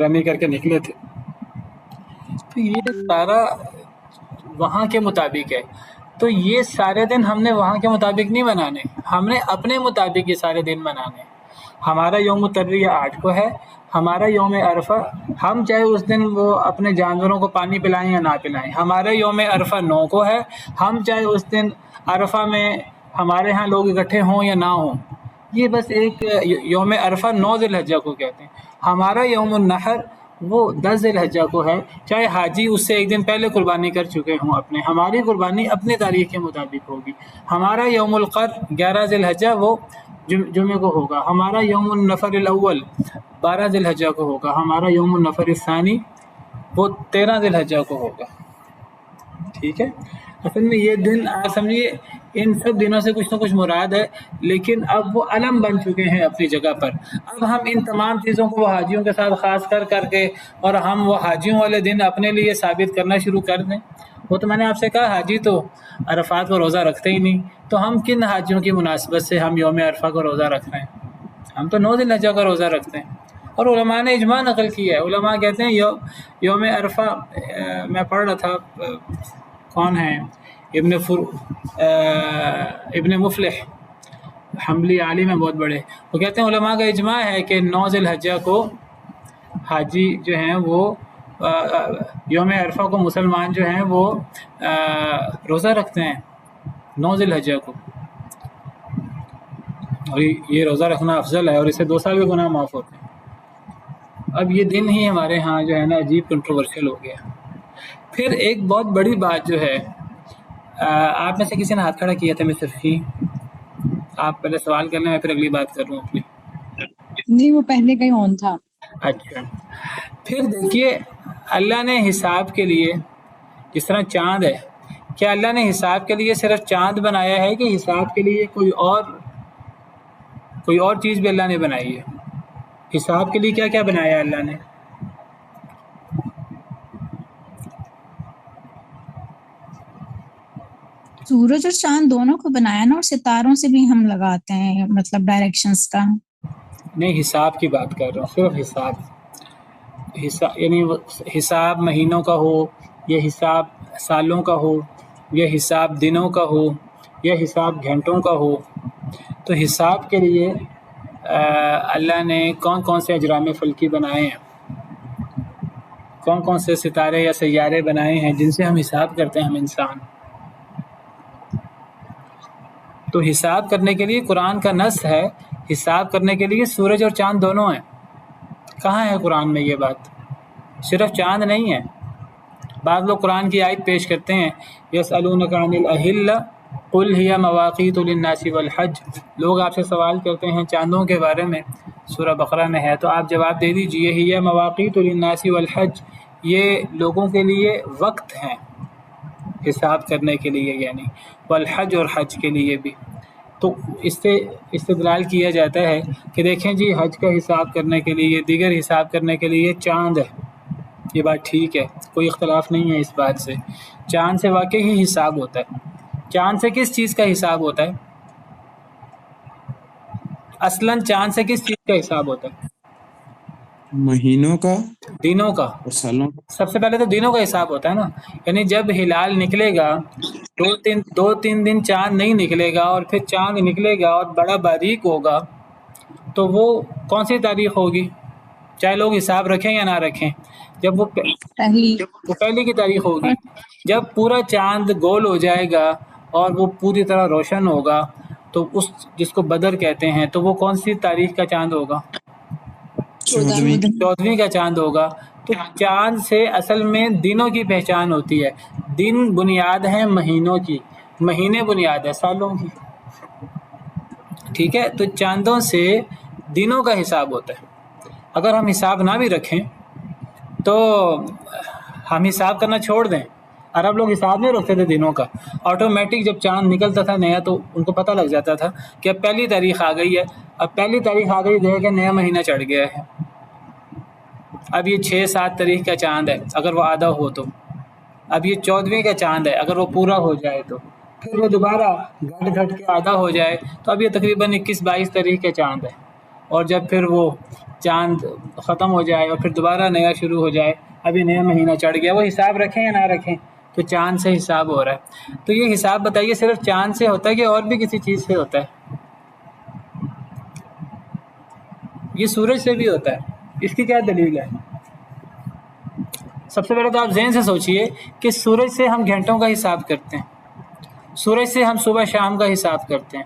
رمی کر کے نکلے تھے۔ تو یہ سارا وہاں کے مطابق ہے، تو یہ سارے دن ہم نے وہاں کے مطابق نہیں منانے، ہم نے اپنے مطابق یہ سارے دن منانے۔ ہمارا یوم ترویہ 8 کو ہے، ہمارا یوم عرفہ، ہم چاہے اس دن وہ اپنے جانوروں کو پانی پلائیں یا نہ پلائیں، ہمارا یوم عرفہ 9 کو ہے، ہم چاہے اس دن عرفہ میں ہمارے ہاں لوگ اکٹھے ہوں یا نہ ہوں، یہ بس ایک یوم عرفہ 9 ذی الحجہ کو کہتے ہیں۔ ہمارا یوم النحر وہ 10 ذی الحجہ کو ہے، چاہے حاجی اس سے ایک دن پہلے قربانی کر چکے ہوں اپنے، ہماری قربانی اپنے تاریخ کے مطابق ہوگی۔ ہمارا یوم القر 11 ذی الحجہ وہ جمعے کو ہوگا، ہمارا یوم النفر الاول 12 ذی الحجہ کو ہوگا، ہمارا یوم النفر الثانی وہ 13 ذی الحجہ کو ہوگا۔ ٹھیک ہے، اصل میں یہ دن آپ سمجھیے ان سب دنوں سے کچھ نہ کچھ مراد ہے، لیکن اب وہ علم بن چکے ہیں اپنی جگہ پر۔ اب ہم ان تمام چیزوں کو وہ حاجیوں کے ساتھ خاص کر کے اور ہم وہ حاجیوں والے دن اپنے لیے ثابت کرنا شروع کر دیں۔ وہ تو میں نے آپ سے کہا حاجی تو عرفات کو روزہ رکھتے ہی نہیں، تو ہم کن حاجیوں کی مناسبت سے ہم یوم عرفہ کو روزہ رکھ رہے ہیں؟ ہم تو 9 ذی الحجہ کا روزہ رکھتے ہیں، اور علماء نے اجماع نقل کیا ہے۔ علماء کہتے ہیں یوم عرفہ، میں پڑھ رہا تھا کون ہے ابن مفلح، حنبلی عالم ہیں بہت بڑے، وہ کہتے ہیں علماء کا اجماع ہے کہ 9 ذی الحجہ کو حاجی جو ہیں وہ یوم عرفہ کو مسلمان جو ہیں وہ روزہ رکھتے ہیں 9 ذی الحجہ کو، اور یہ روزہ رکھنا افضل ہے، اور اسے 2 سال کے گناہ معاف ہوتے ہیں۔ اب یہ دن ہی ہمارے ہاں جو ہے نا عجیب کنٹروورشل ہو گیا۔ پھر ایک بہت بڑی بات جو ہے، آپ میں سے کسی نے ہاتھ کھڑا کیا تھا مسٹر فی، آپ پہلے سوال کر لیں میں پھر اگلی بات کر رہا ہوں اپنی۔ نہیں وہ پہلے کا ہی آن تھا۔ اچھا، پھر دیکھیے اللہ نے حساب کے لیے، جس طرح چاند ہے، کیا اللہ نے حساب کے لیے صرف چاند بنایا ہے کہ حساب کے لیے کوئی اور چیز بھی اللہ نے بنائی ہے؟ حساب کے لیے کیا کیا بنایا ہے اللہ نے؟ سورج اور چاند دونوں کو بنایا نا، اور ستاروں سے بھی ہم لگاتے ہیں مطلب ڈائریکشنز کا۔ نہیں، حساب کی بات کر رہا ہوں، صرف حساب یعنی حساب مہینوں کا ہو، یا حساب سالوں کا ہو، یا حساب دنوں کا ہو، یا حساب گھنٹوں کا ہو، تو حساب کے لیے اللہ نے کون کون سے اجرام فلکی بنائے ہیں، کون کون سے ستارے یا سیارے بنائے ہیں جن سے ہم حساب کرتے ہیں ہم انسان۔ تو حساب کرنے کے لیے قرآن کا نص ہے، حساب کرنے کے لیے سورج اور چاند دونوں ہیں۔ کہاں ہے قرآن میں یہ بات؟ صرف چاند نہیں ہے۔ بعض لوگ قرآن کی آیت پیش کرتے ہیں یسألونک عن الأہلة قل ہی مواقیت للناس والحج، لوگ آپ سے سوال کرتے ہیں چاندوں کے بارے میں، سورہ بقرہ میں ہے، تو آپ جواب دے دیجئے ہی مواقیت للناس والحج، یہ لوگوں کے لیے وقت ہیں حساب کرنے کے لیے، یعنی والحج، اور حج کے لیے بھی۔ تو اس سے استدلال کیا جاتا ہے کہ دیکھیں جی حج کا حساب کرنے کے لیے، دیگر حساب کرنے کے لیے چاند ہے، یہ بات ٹھیک ہے، کوئی اختلاف نہیں ہے اس بات سے۔ چاند سے واقعی ہی حساب ہوتا ہے۔ چاند سے کس چیز کا حساب ہوتا ہے؟ اصلاً چاند سے کس چیز کا حساب ہوتا ہے؟ مہینوں کا دنوں کا۔ اور سالوں کا۔ سب سے پہلے تو دنوں کا حساب ہوتا ہے نا، یعنی جب ہلال نکلے گا 2-3 دن چاند نہیں نکلے گا، اور پھر چاند نکلے گا اور بڑا باریک ہوگا، تو وہ کون سی تاریخ ہوگی؟ چاہے لوگ حساب رکھیں یا نہ رکھیں، جب وہ پہلی کی تاریخ ہوگی۔ جب پورا چاند گول ہو جائے گا اور وہ پوری طرح روشن ہوگا، تو اس جس کو بدر کہتے ہیں، تو وہ کون سی تاریخ کا چاند ہوگا؟ 14ویں کا چاند ہوگا۔ تو چاند سے اصل میں دنوں کی پہچان ہوتی ہے، دن بنیاد ہیں مہینوں کی، مہینے بنیاد ہے سالوں کی، ٹھیک ہے؟ تو چاندوں سے دنوں کا حساب ہوتا ہے۔ اگر ہم حساب نہ بھی رکھیں تو ہم حساب کرنا چھوڑ دیں، عرب لوگ حساب نہیں رکھتے تھے دنوں کا، آٹومیٹک جب چاند نکلتا تھا نیا تو ان کو پتہ لگ جاتا تھا کہ اب پہلی تاریخ آ گئی ہے، اب پہلی تاریخ آ گئی دیکھ کہ نیا مہینہ چڑھ گیا ہے، اب یہ 6-7 تاریخ کا چاند ہے اگر وہ آدھا ہو تو، اب یہ 14ویں کا چاند ہے اگر وہ پورا ہو جائے تو، پھر وہ دوبارہ گھٹ گھٹ کے آدھا ہو جائے تو اب یہ تقریباً 21-22 تاریخ کا چاند ہے، اور جب پھر وہ چاند ختم ہو جائے اور پھر دوبارہ نیا شروع ہو جائے، اب یہ نیا مہینہ چڑھ گیا، وہ حساب رکھیں یا نہ رکھیں تو چاند سے حساب ہو رہا ہے۔ تو یہ حساب بتائیے صرف چاند سے ہوتا ہے کہ اور بھی کسی چیز سے ہوتا ہے؟ یہ سورج سے بھی ہوتا ہے، اس کی کیا دلیل ہے؟ سب سے پہلے تو آپ ذہن سے سوچئے کہ سورج سے ہم گھنٹوں کا حساب کرتے ہیں، سورج سے ہم صبح شام کا حساب کرتے ہیں،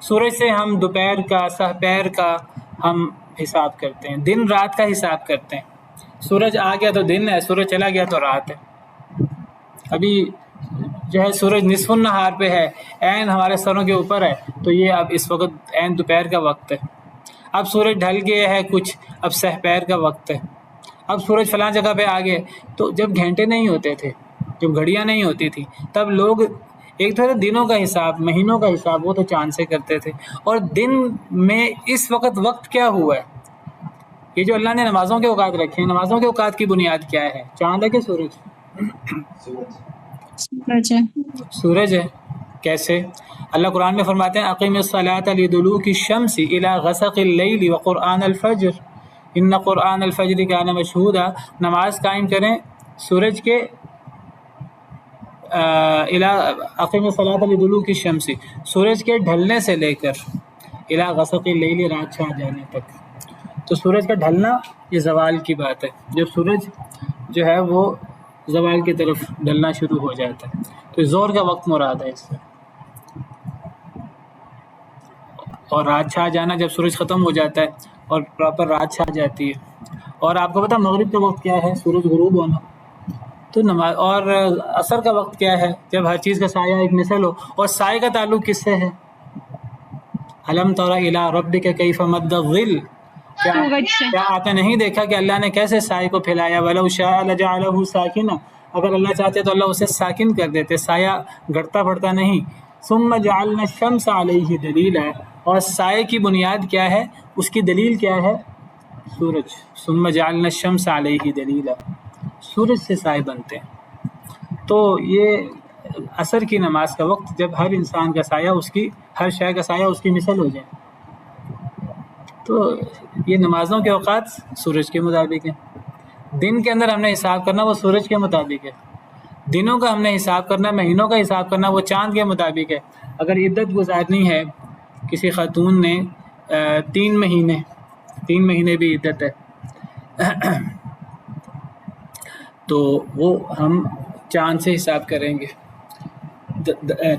سورج سے ہم دوپہر کا سحپہر کا ہم حساب کرتے ہیں، دن رات کا حساب کرتے ہیں، سورج آ گیا تو دن ہے، سورج چلا گیا تو رات ہے۔ ابھی جو ہے سورج نصف النہار پہ ہے، عین ہمارے سروں کے اوپر ہے، تو یہ اب اس وقت عین دوپہر کا وقت ہے۔ اب سورج ڈھل گیا ہے کچھ، اب سحپہر کا وقت ہے، اب سورج فلاں جگہ پہ آ گئے۔ تو جب گھنٹے نہیں ہوتے تھے، جب گھڑیاں نہیں ہوتی تھی، تب لوگ ایک تو دنوں کا حساب، مہینوں کا حساب وہ تو چاند سے کرتے تھے، اور دن میں اس وقت کیا ہوا ہے، یہ جو اللہ نے نمازوں کے اوقات رکھے ہیں، نمازوں کے اوقات کی بنیاد کیا ہے؟ چاند ہے کہ سورج؟ سورج ہے۔ سورج ہے۔ کیسے؟ اللہ قرآن میں فرماتے ہیں اقیم الصلاۃ لدلوک الشمس الی غسق اللیل وقرآن الفجر ان قرآن الفجر کان مشہودا، نماز قائم کریں سورج کے اقیم الصلاۃ لدلوک الشمس، سورج کے ڈھلنے سے لے کر الی غسق اللیل، رات چھا جانے تک۔ تو سورج کا ڈھلنا یہ زوال کی بات ہے، جب سورج جو ہے وہ زوال کی طرف ڈھلنا شروع ہو جاتا ہے، تو زور کا وقت مراد ہے اس سے۔ اور رات چھا جانا جب سورج ختم ہو جاتا ہے اور پراپر رات چھا جاتی ہے۔ اور آپ کو پتہ مغرب کا وقت کیا ہے؟ سورج غروب ہونا۔ تو نماز اور عصر کا وقت کیا ہے؟ جب ہر چیز کا سایہ ایک مثل ہو، اور سائے کا تعلق کس سے ہے؟ الم تر الی ربک کیف مد الظل، کیا آپ نے نہیں دیکھا کہ اللہ نے کیسے سائے کو پھیلایا؟ وَلَوْ شَاءَ لَجَعَلَهُ سَاكِنًا، اگر اللہ چاہتے تو اللہ اسے ساکن کر دیتے، سایہ گھٹتا پڑتا نہیں۔ ثُمَّ جَعَلْنَا الشَّمْسَ عَلَيْهِ دَلِيلًا، اور سائے کی بنیاد کیا ہے؟ اس کی دلیل کیا ہے؟ سورج۔ ثُمَّ جَعَلْنَا الشَّمْسَ عَلَيْهِ دَلِيلًا، سورج سے سائے بنتے ہیں۔ تو یہ عصر کی نماز کا وقت جب ہر انسان کا سایہ اس کی، ہر شے کا سایہ اس کی مثل ہو جائے، تو یہ نمازوں کے اوقات سورج کے مطابق ہیں۔ دن کے اندر ہم نے حساب کرنا وہ سورج کے مطابق ہے، دنوں کا ہم نے حساب کرنا، مہینوں کا حساب کرنا وہ چاند کے مطابق ہے۔ اگر عدت گزارنی ہے کسی خاتون نے 3 مہینے بھی عدت ہے تو وہ ہم چاند سے حساب کریں گے۔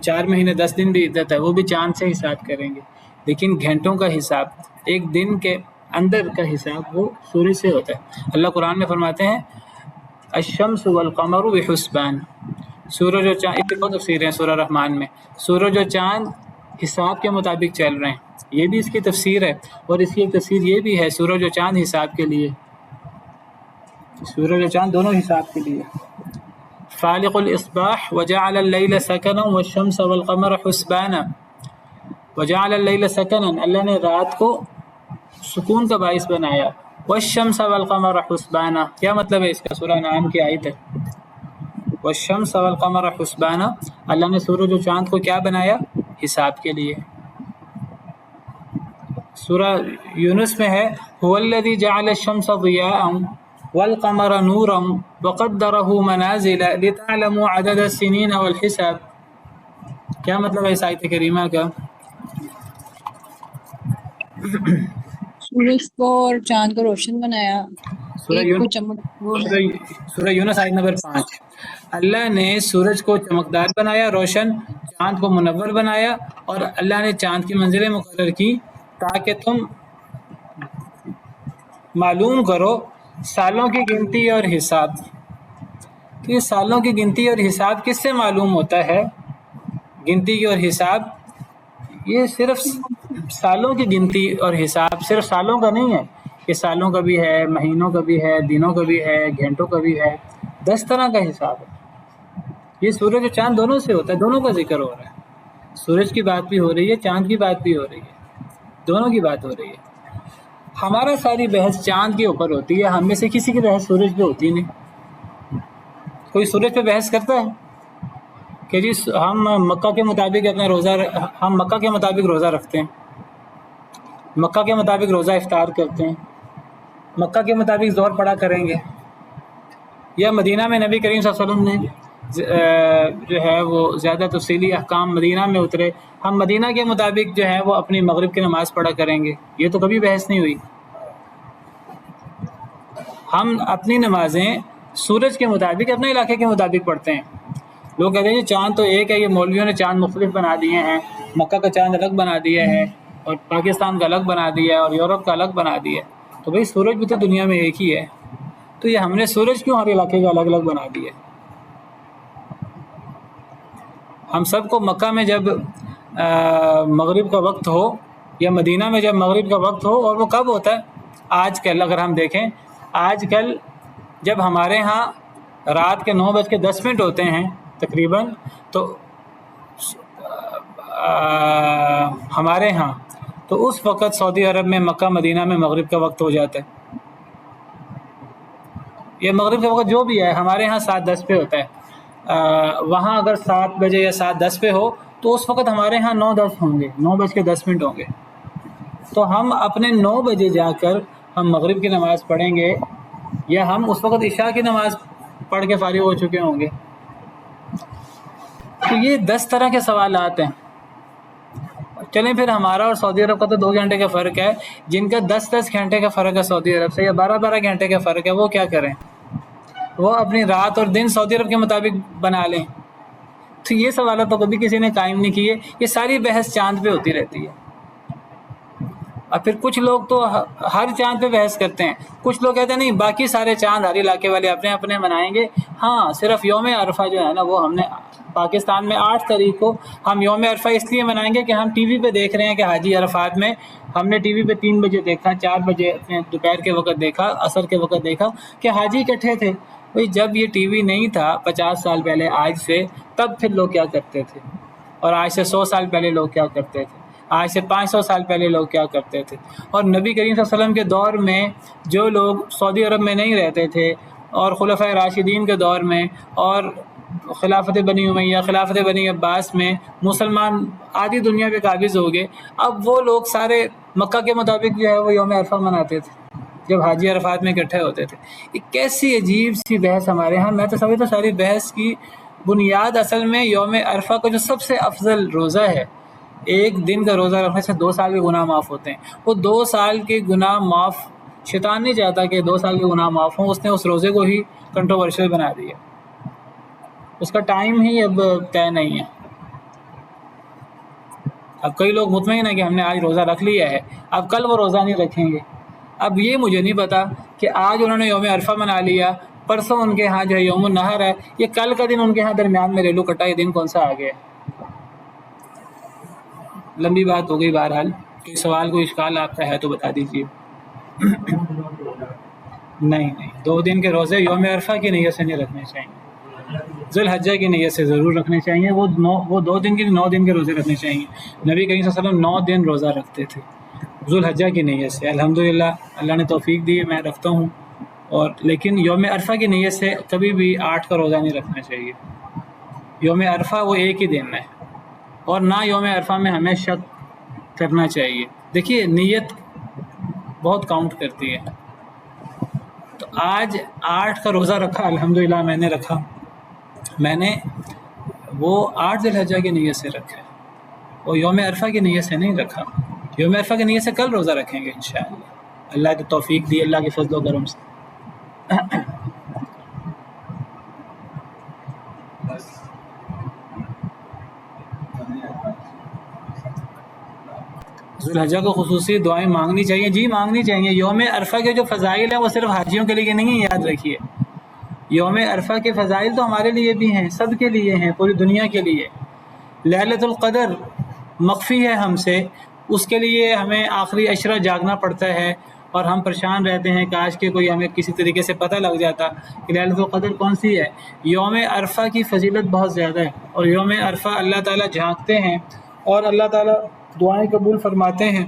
4 مہینے 10 دن بھی عدت ہے، وہ بھی چاند سے حساب کریں گے۔ لیکن گھنٹوں کا حساب، ایک دن کے اندر کا حساب وہ سورج سے ہوتا ہے۔ اللہ قرآن میں فرماتے ہیں الشمس والقمر بحسبان، سورج اور چاند، اتنی بہت تفسیریں ہیں سورہ رحمان میں، سورج اور چاند حساب کے مطابق چل رہے ہیں، یہ بھی اس کی تفسیر ہے۔ اور اس کی ایک تفسیر یہ بھی ہے سورج اور چاند حساب کے لیے، سورج اور چاند دونوں حساب کے لیے۔ فالق الاصباح وجعل اللیل سکنا والشمس والقمر حسبانا، وجعل اللیل سکنا، اللہ نے رات کو سکون کا باعث بنایا، والشمس والقمر حسبانا، کیا مطلب ہے اس کا؟ سورہ انعام کی آیت ہے والشمس والقمر حسبانا، اللہ نے سورج اور چاند کو کیا بنایا؟ حساب کے لیے۔ سورہ یونس میں ہے هو الذی جعل الشمس ضیاء والقمر نورا وقدره منازل لتعلموا عدد السنین والحساب، کیا مطلب ہے اس آیت کریمہ کا؟ سورج کو اور چاند کو روشن بنایا، ایک کو چمک، سورہ یونس آیت نمبر 5، اللہ نے سورج کو چمکدار بنایا، روشن، چاند کو منور بنایا، اور اللہ نے چاند کی منزلیں مقرر کی تاکہ تم معلوم کرو سالوں کی گنتی اور حساب۔ تو یہ سالوں کی گنتی اور حساب کس سے معلوم ہوتا ہے؟ گنتی اور حساب یہ صرف سالوں کی گنتی اور حساب صرف سالوں کا نہیں ہے، یہ سالوں کا بھی ہے، مہینوں کا بھی ہے، دنوں کا بھی ہے، گھنٹوں کا بھی ہے، 10 طرح کا حساب ہے۔ یہ سورج اور چاند دونوں سے ہوتا ہے، دونوں کا ذکر ہو رہا ہے، سورج کی بات بھی ہو رہی ہے، چاند کی بات بھی ہو رہی ہے، دونوں کی بات ہو رہی ہے۔ ہمارا ساری بحث چاند کے اوپر ہوتی ہے، ہم میں سے کسی کی بحث سورج پہ ہوتی نہیں۔ کوئی سورج پہ بحث کرتا ہے کہ جی ہم مکہ کے مطابق اپنا ہم مکہ کے مطابق روزہ رکھتے ہیں، مکہ کے مطابق روزہ افطار کرتے ہیں، مکہ کے مطابق ظہر پڑھا کریں گے، یا مدینہ میں نبی کریم صلی اللہ علیہ وسلم نے جو ہے وہ زیادہ تفصیلی احکام مدینہ میں اترے، ہم مدینہ کے مطابق جو ہے وہ اپنی مغرب کی نماز پڑھا کریں گے، یہ تو کبھی بحث نہیں ہوئی۔ ہم اپنی نمازیں سورج کے مطابق اپنے علاقے کے مطابق پڑھتے ہیں۔ لوگ کہتے ہیں چاند تو ایک ہے، یہ مولویوں نے چاند مختلف بنا دیے ہیں، مکہ کا چاند الگ بنا دیا ہے اور پاکستان کا الگ بنا دیا ہے اور یورپ کا الگ بنا دیا ہے۔ تو بھئی سورج بھی تو دنیا میں ایک ہی ہے، تو یہ ہم نے سورج کیوں ہر علاقے کا الگ الگ بنا دیا ہے؟ ہم سب کو مکہ میں جب مغرب کا وقت ہو یا مدینہ میں جب مغرب کا وقت ہو، اور وہ کب ہوتا ہے؟ آج کل اگر ہم دیکھیں، آج کل جب ہمارے ہاں رات کے 9:10 ہوتے ہیں تقریباً، تو ہمارے ہاں تو اس وقت سعودی عرب میں مکہ مدینہ میں مغرب کا وقت ہو جاتا ہے۔ یہ مغرب کا وقت جو بھی ہے ہمارے ہاں 7:10 پہ ہوتا ہے، وہاں اگر 7 بجے یا 7:10 پہ ہو تو اس وقت ہمارے ہاں 9:10 ہوں گے، 9:10 ہوں گے۔ تو ہم اپنے 9 بجے جا کر ہم مغرب کی نماز پڑھیں گے، یا ہم اس وقت عشاء کی نماز پڑھ کے فارغ ہو چکے ہوں گے؟ تو یہ 10 طرح کے سوالات ہیں۔ چلیں پھر ہمارا اور سعودی عرب کا تو 2 گھنٹے کا فرق ہے، جن کا 10 گھنٹے کا فرق ہے سعودی عرب سے، یا 12 گھنٹے کا فرق ہے، وہ کیا کریں؟ وہ اپنی رات اور دن سعودی عرب کے مطابق بنا لیں۔ تو یہ سوالات تو کبھی کسی نے قائم نہیں کیے، یہ ساری بحث چاند پہ ہوتی رہتی ہے۔ اور پھر کچھ لوگ تو ہر چاند پہ بحث کرتے ہیں، کچھ لوگ کہتے ہیں نہیں باقی سارے چاند ہر علاقے والے اپنے اپنے منائیں گے، ہاں صرف یوم عرفہ جو ہے نا وہ ہم نے پاکستان میں 8 تاریخ کو ہم یوم عرفہ اس لیے منائیں گے کہ ہم ٹی وی پہ دیکھ رہے ہیں کہ حاجی عرفات میں ہم نے ٹی وی پہ 3 بجے دیکھا، 4 بجے دوپہر کے وقت دیکھا، عصر کے وقت دیکھا کہ حاجی اکٹھے تھے۔ بھئی جب یہ ٹی وی نہیں تھا 50 سال پہلے آج سے، تب پھر لوگ کیا کرتے تھے، اور آج سے 100 سال پہلے لوگ کیا کرتے تھے، آج سے 500 سال پہلے لوگ کیا کرتے تھے۔ اور نبی کریم صلی اللہ علیہ وسلم کے دور میں جو لوگ سعودی عرب میں نہیں رہتے تھے، اور خلفائے راشدین کے دور میں، اور خلافت بنی امیہ، خلافت بنی عباس میں مسلمان آدھی دنیا پہ قابض ہو گئے، اب وہ لوگ سارے مکہ کے مطابق جو ہے وہ یوم عرفہ مناتے تھے جب حاجی عرفات میں اکٹھے ہوتے تھے۔ یہ کیسی عجیب سی بحث ہمارے ہاں۔ میں تو سمجھتا ہوں ساری بحث کی بنیاد اصل میں یوم عرفہ کا جو سب سے افضل روزہ ہے، ایک دن کا روزہ رکھنے سے 2 سال کے گناہ معاف ہوتے ہیں۔ وہ 2 سال کے گناہ معاف، شیطان نہیں چاہتا کہ 2 سال کے گناہ معاف ہوں، اس نے اس روزے کو ہی کنٹروورشل بنا دیا، اس کا ٹائم ہی اب طے نہیں ہے۔ اب کئی لوگ مطمئن ہیں کہ ہم نے آج روزہ رکھ لیا ہے، اب کل وہ روزہ نہیں رکھیں گے۔ اب یہ مجھے نہیں پتا کہ آج انہوں نے یوم عرفہ منا لیا، پرسوں ان کے ہاں جو ہے یوم النحر ہے، یہ کل کا دن ان کے ہاں درمیان میں ریلو کٹا، یہ دن کون سا آ گیا؟ لمبی بات ہو گئی۔ بہرحال کوئی سوال کوئی اشکال آپ کا ہے تو بتا دیجیے۔ نہیں 2 دن کے روزے یوم عرفہ کی نیت سے نہیں رکھنے چاہیے، ذی الحجہ کی نیت سے ضرور رکھنے چاہیے۔ وہ 2 دن کے 9 دن کے روزے رکھنے چاہیے۔ نبی کریم صلی اللہ علیہ وسلم 9 دن روزہ رکھتے تھے ذی الحجہ کی نیت سے۔ الحمدللہ اللہ نے توفیق دی، میں رکھتا ہوں، اور لیکن یوم عرفہ کی نیت سے کبھی بھی 8 کا روزہ نہیں رکھنا چاہیے۔ یوم عرفہ وہ ایک ہی دن ہے، اور نہ یوم عرفہ میں ہمیں شک کرنا چاہیے۔ دیکھیے نیت بہت کاؤنٹ کرتی ہے۔ تو آج 8 کا روزہ رکھا، الحمدللہ میں نے رکھا، میں نے وہ 8 ذی الحجہ کی نیت سے رکھا ہے، وہ یوم عرفہ کی نیت سے نہیں رکھا۔ یوم عرفہ کی نیت سے کل روزہ رکھیں گے انشاءاللہ، اللہ کی توفیق دی، اللہ کے فضل و کرم سے۔ ذی الحجہ کو خصوصی دعائیں مانگنی چاہیے، جی مانگنی چاہیے۔ یوم عرفہ کے جو فضائل ہیں وہ صرف حاجیوں کے لیے نہیں ہیں، یاد رکھیے۔ یوم عرفہ کے فضائل تو ہمارے لیے بھی ہیں، سب کے لیے ہیں، پوری دنیا کے لیے۔ لیلۃ القدر مخفی ہے ہم سے، اس کے لیے ہمیں آخری عشرہ جاگنا پڑتا ہے، اور ہم پریشان رہتے ہیں کاش کہ کوئی ہمیں کسی طریقے سے پتہ لگ جاتا کہ لیلۃ القدر کون سی ہے۔ یوم عرفہ کی فضیلت بہت زیادہ ہے، اور یوم عرفہ اللہ تعالیٰ جھانکتے ہیں اور اللہ تعالیٰ دعائیں قبول فرماتے ہیں،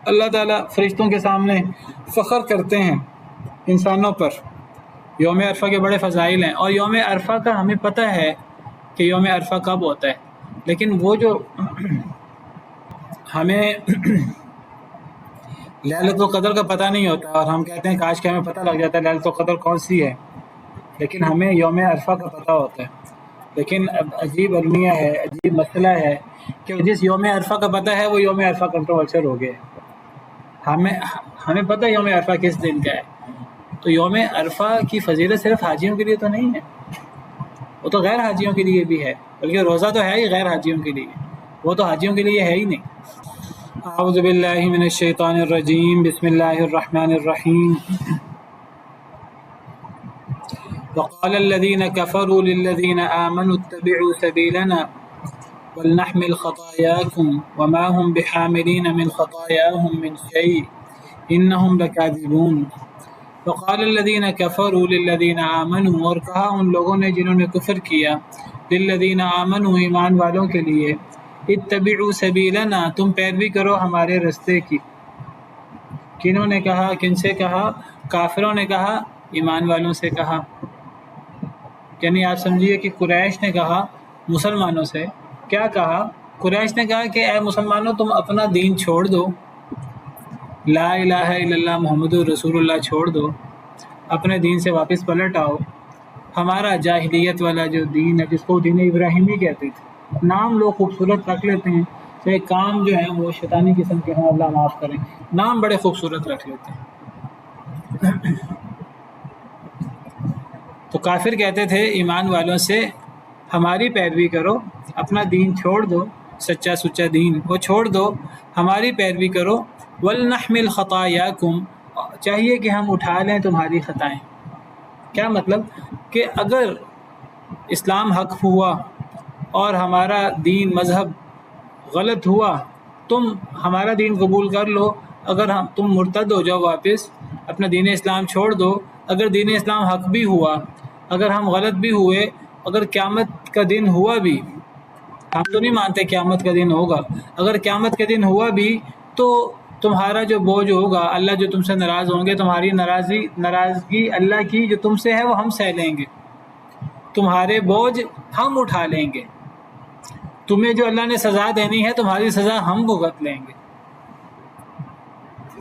اللہ تعالیٰ فرشتوں کے سامنے فخر کرتے ہیں انسانوں پر۔ یوم عرفہ کے بڑے فضائل ہیں، اور یوم عرفہ کا ہمیں پتہ ہے کہ یوم عرفہ کب ہوتا ہے، لیکن وہ جو ہمیں لیلۃ القدر کا پتہ نہیں ہوتا اور ہم کہتے ہیں کاش کہ ہمیں پتہ لگ جاتا ہے لیلۃ القدر کون سی ہے، لیکن ہمیں یوم عرفہ کا پتہ ہوتا ہے۔ لیکن اب عجیب المیہ ہے، عجیب مسئلہ ہے کہ جس یوم عرفہ کا پتہ ہے وہ یوم عرفہ کنٹروورشل ہو گیا ہے۔ ہمیں پتہ ہے یوم عرفہ کس دن کا ہے، تو یوم عرفہ کی فضیلت صرف حاجیوں کے لیے تو نہیں ہے، وہ تو غیر حاجیوں کے لیے بھی ہے، بلکہ روزہ تو ہے ہی غیر حاجیوں کے لیے، وہ تو حاجیوں کے لیے ہے ہی نہیں۔ اعوذ باللہ من الشیطان الرجیم، بسم اللہ الرحمن الرحیم۔ وقال الذين كفروا للذين آمنوا اتبعوا سبيلنا ولنحمل خطاياكم وما هم بحاملين من خطاياهم من شيء إنهم لكاذبون۔ وقال الذين كفروا للذين آمنوا، اور کہا ان لوگوں نے جنہوں نے کفر کیا، للذین آمنوا ایمان والوں کے لیے، اتبعوا سبیلنا تم پیروی کرو ہمارے رستے کی۔ کنہوں نے کہا، کن سے کہا؟ کافروں نے کہا، ایمان والوں سے کہا۔ یعنی آپ سمجھیے کہ قریش نے کہا مسلمانوں سے، کیا کہا؟ قریش نے کہا کہ اے مسلمانوں تم اپنا دین چھوڑ دو، لا الہ الا اللہ محمد رسول اللہ چھوڑ دو، اپنے دین سے واپس پلٹ آؤ، ہمارا جاہلیت والا جو دین ہے جس کو دین ابراہیمی کہتے تھے، نام لوگ خوبصورت رکھ لیتے ہیں، چاہے کام جو ہیں وہ شیطانی قسم کے ہوں، اللہ معاف کریں، نام بڑے خوبصورت رکھ لیتے ہیں۔ تو کافر کہتے تھے ایمان والوں سے ہماری پیروی کرو، اپنا دین چھوڑ دو، سچا سچا دین وہ چھوڑ دو، ہماری پیروی کرو، وَلْنَحْمِلْ خَطَايَاكُمْ چاہیے کہ ہم اٹھا لیں تمہاری خطائیں۔ کیا مطلب؟ کہ اگر اسلام حق ہوا اور ہمارا دین مذہب غلط ہوا، تم ہمارا دین قبول کر لو، اگر تم مرتد ہو جاؤ واپس اپنا دین اسلام چھوڑ دو، اگر دین اسلام حق بھی ہوا، اگر ہم غلط بھی ہوئے، اگر قیامت کا دن ہوا بھی، ہم تو نہیں مانتے قیامت کا دن ہوگا، اگر قیامت کا دن ہوا بھی تو تمہارا جو بوجھ ہوگا، اللہ جو تم سے ناراض ہوں گے، تمہاری ناراضگی اللہ کی جو تم سے ہے وہ ہم سہ لیں گے، تمہارے بوجھ ہم اٹھا لیں گے، تمہیں جو اللہ نے سزا دینی ہے تمہاری سزا ہم بھگت لیں گے۔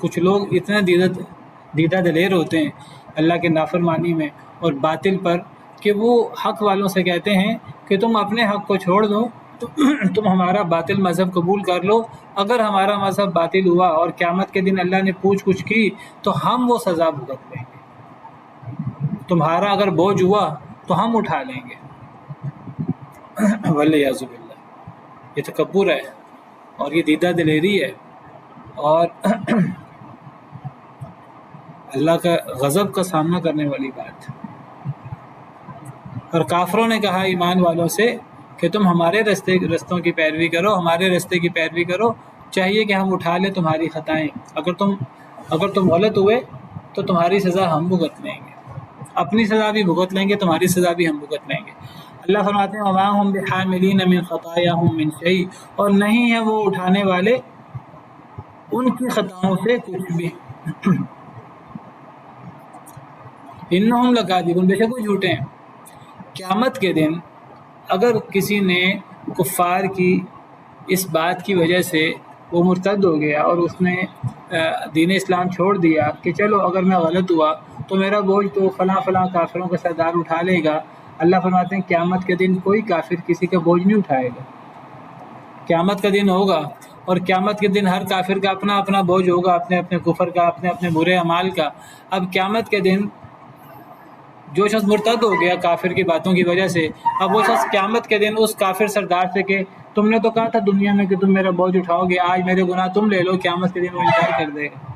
کچھ لوگ اتنے دیدہ دلیر ہوتے ہیں اللہ کے نافرمانی میں اور باطل پر کہ وہ حق والوں سے کہتے ہیں کہ تم اپنے حق کو چھوڑ دو، تم ہمارا باطل مذہب قبول کر لو، اگر ہمارا مذہب باطل ہوا اور قیامت کے دن اللہ نے پوچھ کچھ کی تو ہم وہ سزا بھگت لیں گے، تمہارا اگر بوجھ ہوا تو ہم اٹھا لیں گے۔ والعیاذ باللہ، یہ تکبر ہے اور یہ دیدہ دلیری ہے اور اللہ کا غضب کا سامنا کرنے والی بات۔ اور کافروں نے کہا ایمان والوں سے کہ تم ہمارے رستوں کی پیروی کرو، ہمارے رستے کی پیروی کرو، چاہیے کہ ہم اٹھا لیں تمہاری خطائیں، اگر تم غلط ہوئے تو تمہاری سزا ہم بھگت لیں گے، اپنی سزا بھی بھگت لیں گے، تمہاری سزا بھی ہم بھگت لیں گے۔ اللہ فرماتے ہیں وَمَا هُمْ بِحَامِلِينَ مِنْ خَطَايَاهُمْ مِنْ شَيْءٍ، اور نہیں ہے وہ اٹھانے والے ان کی خطاؤں سے کچھ بھی۔ اِنَّهُمْ لَكَاذِبُونَ، بے شک وہ جھوٹے ہیں۔ قیامت کے دن اگر کسی نے کفار کی اس بات کی وجہ سے وہ مرتد ہو گیا اور اس نے دین اسلام چھوڑ دیا کہ چلو اگر میں غلط ہوا تو میرا بوجھ تو فلاں فلاں کافروں کا سردار اٹھا لے گا، اللہ فرماتے ہیں قیامت کے دن کوئی کافر کسی کا بوجھ نہیں اٹھائے گا۔ قیامت کا دن ہوگا اور قیامت کے دن ہر کافر کا اپنا اپنا بوجھ ہوگا، اپنے اپنے کفر کا، اپنے اپنے برے اعمال کا۔ اب قیامت کے دن جو شخص مرتد ہو گیا کافر کی باتوں کی وجہ سے، اب وہ شخص قیامت کے دن اس کافر سردار سے کہ تم نے تو کہا تھا دنیا میں کہ تم میرا بوجھ اٹھاؤ گے، آج میرے گناہ تم لے لو، قیامت کے دن وہ انکار کر دے گا،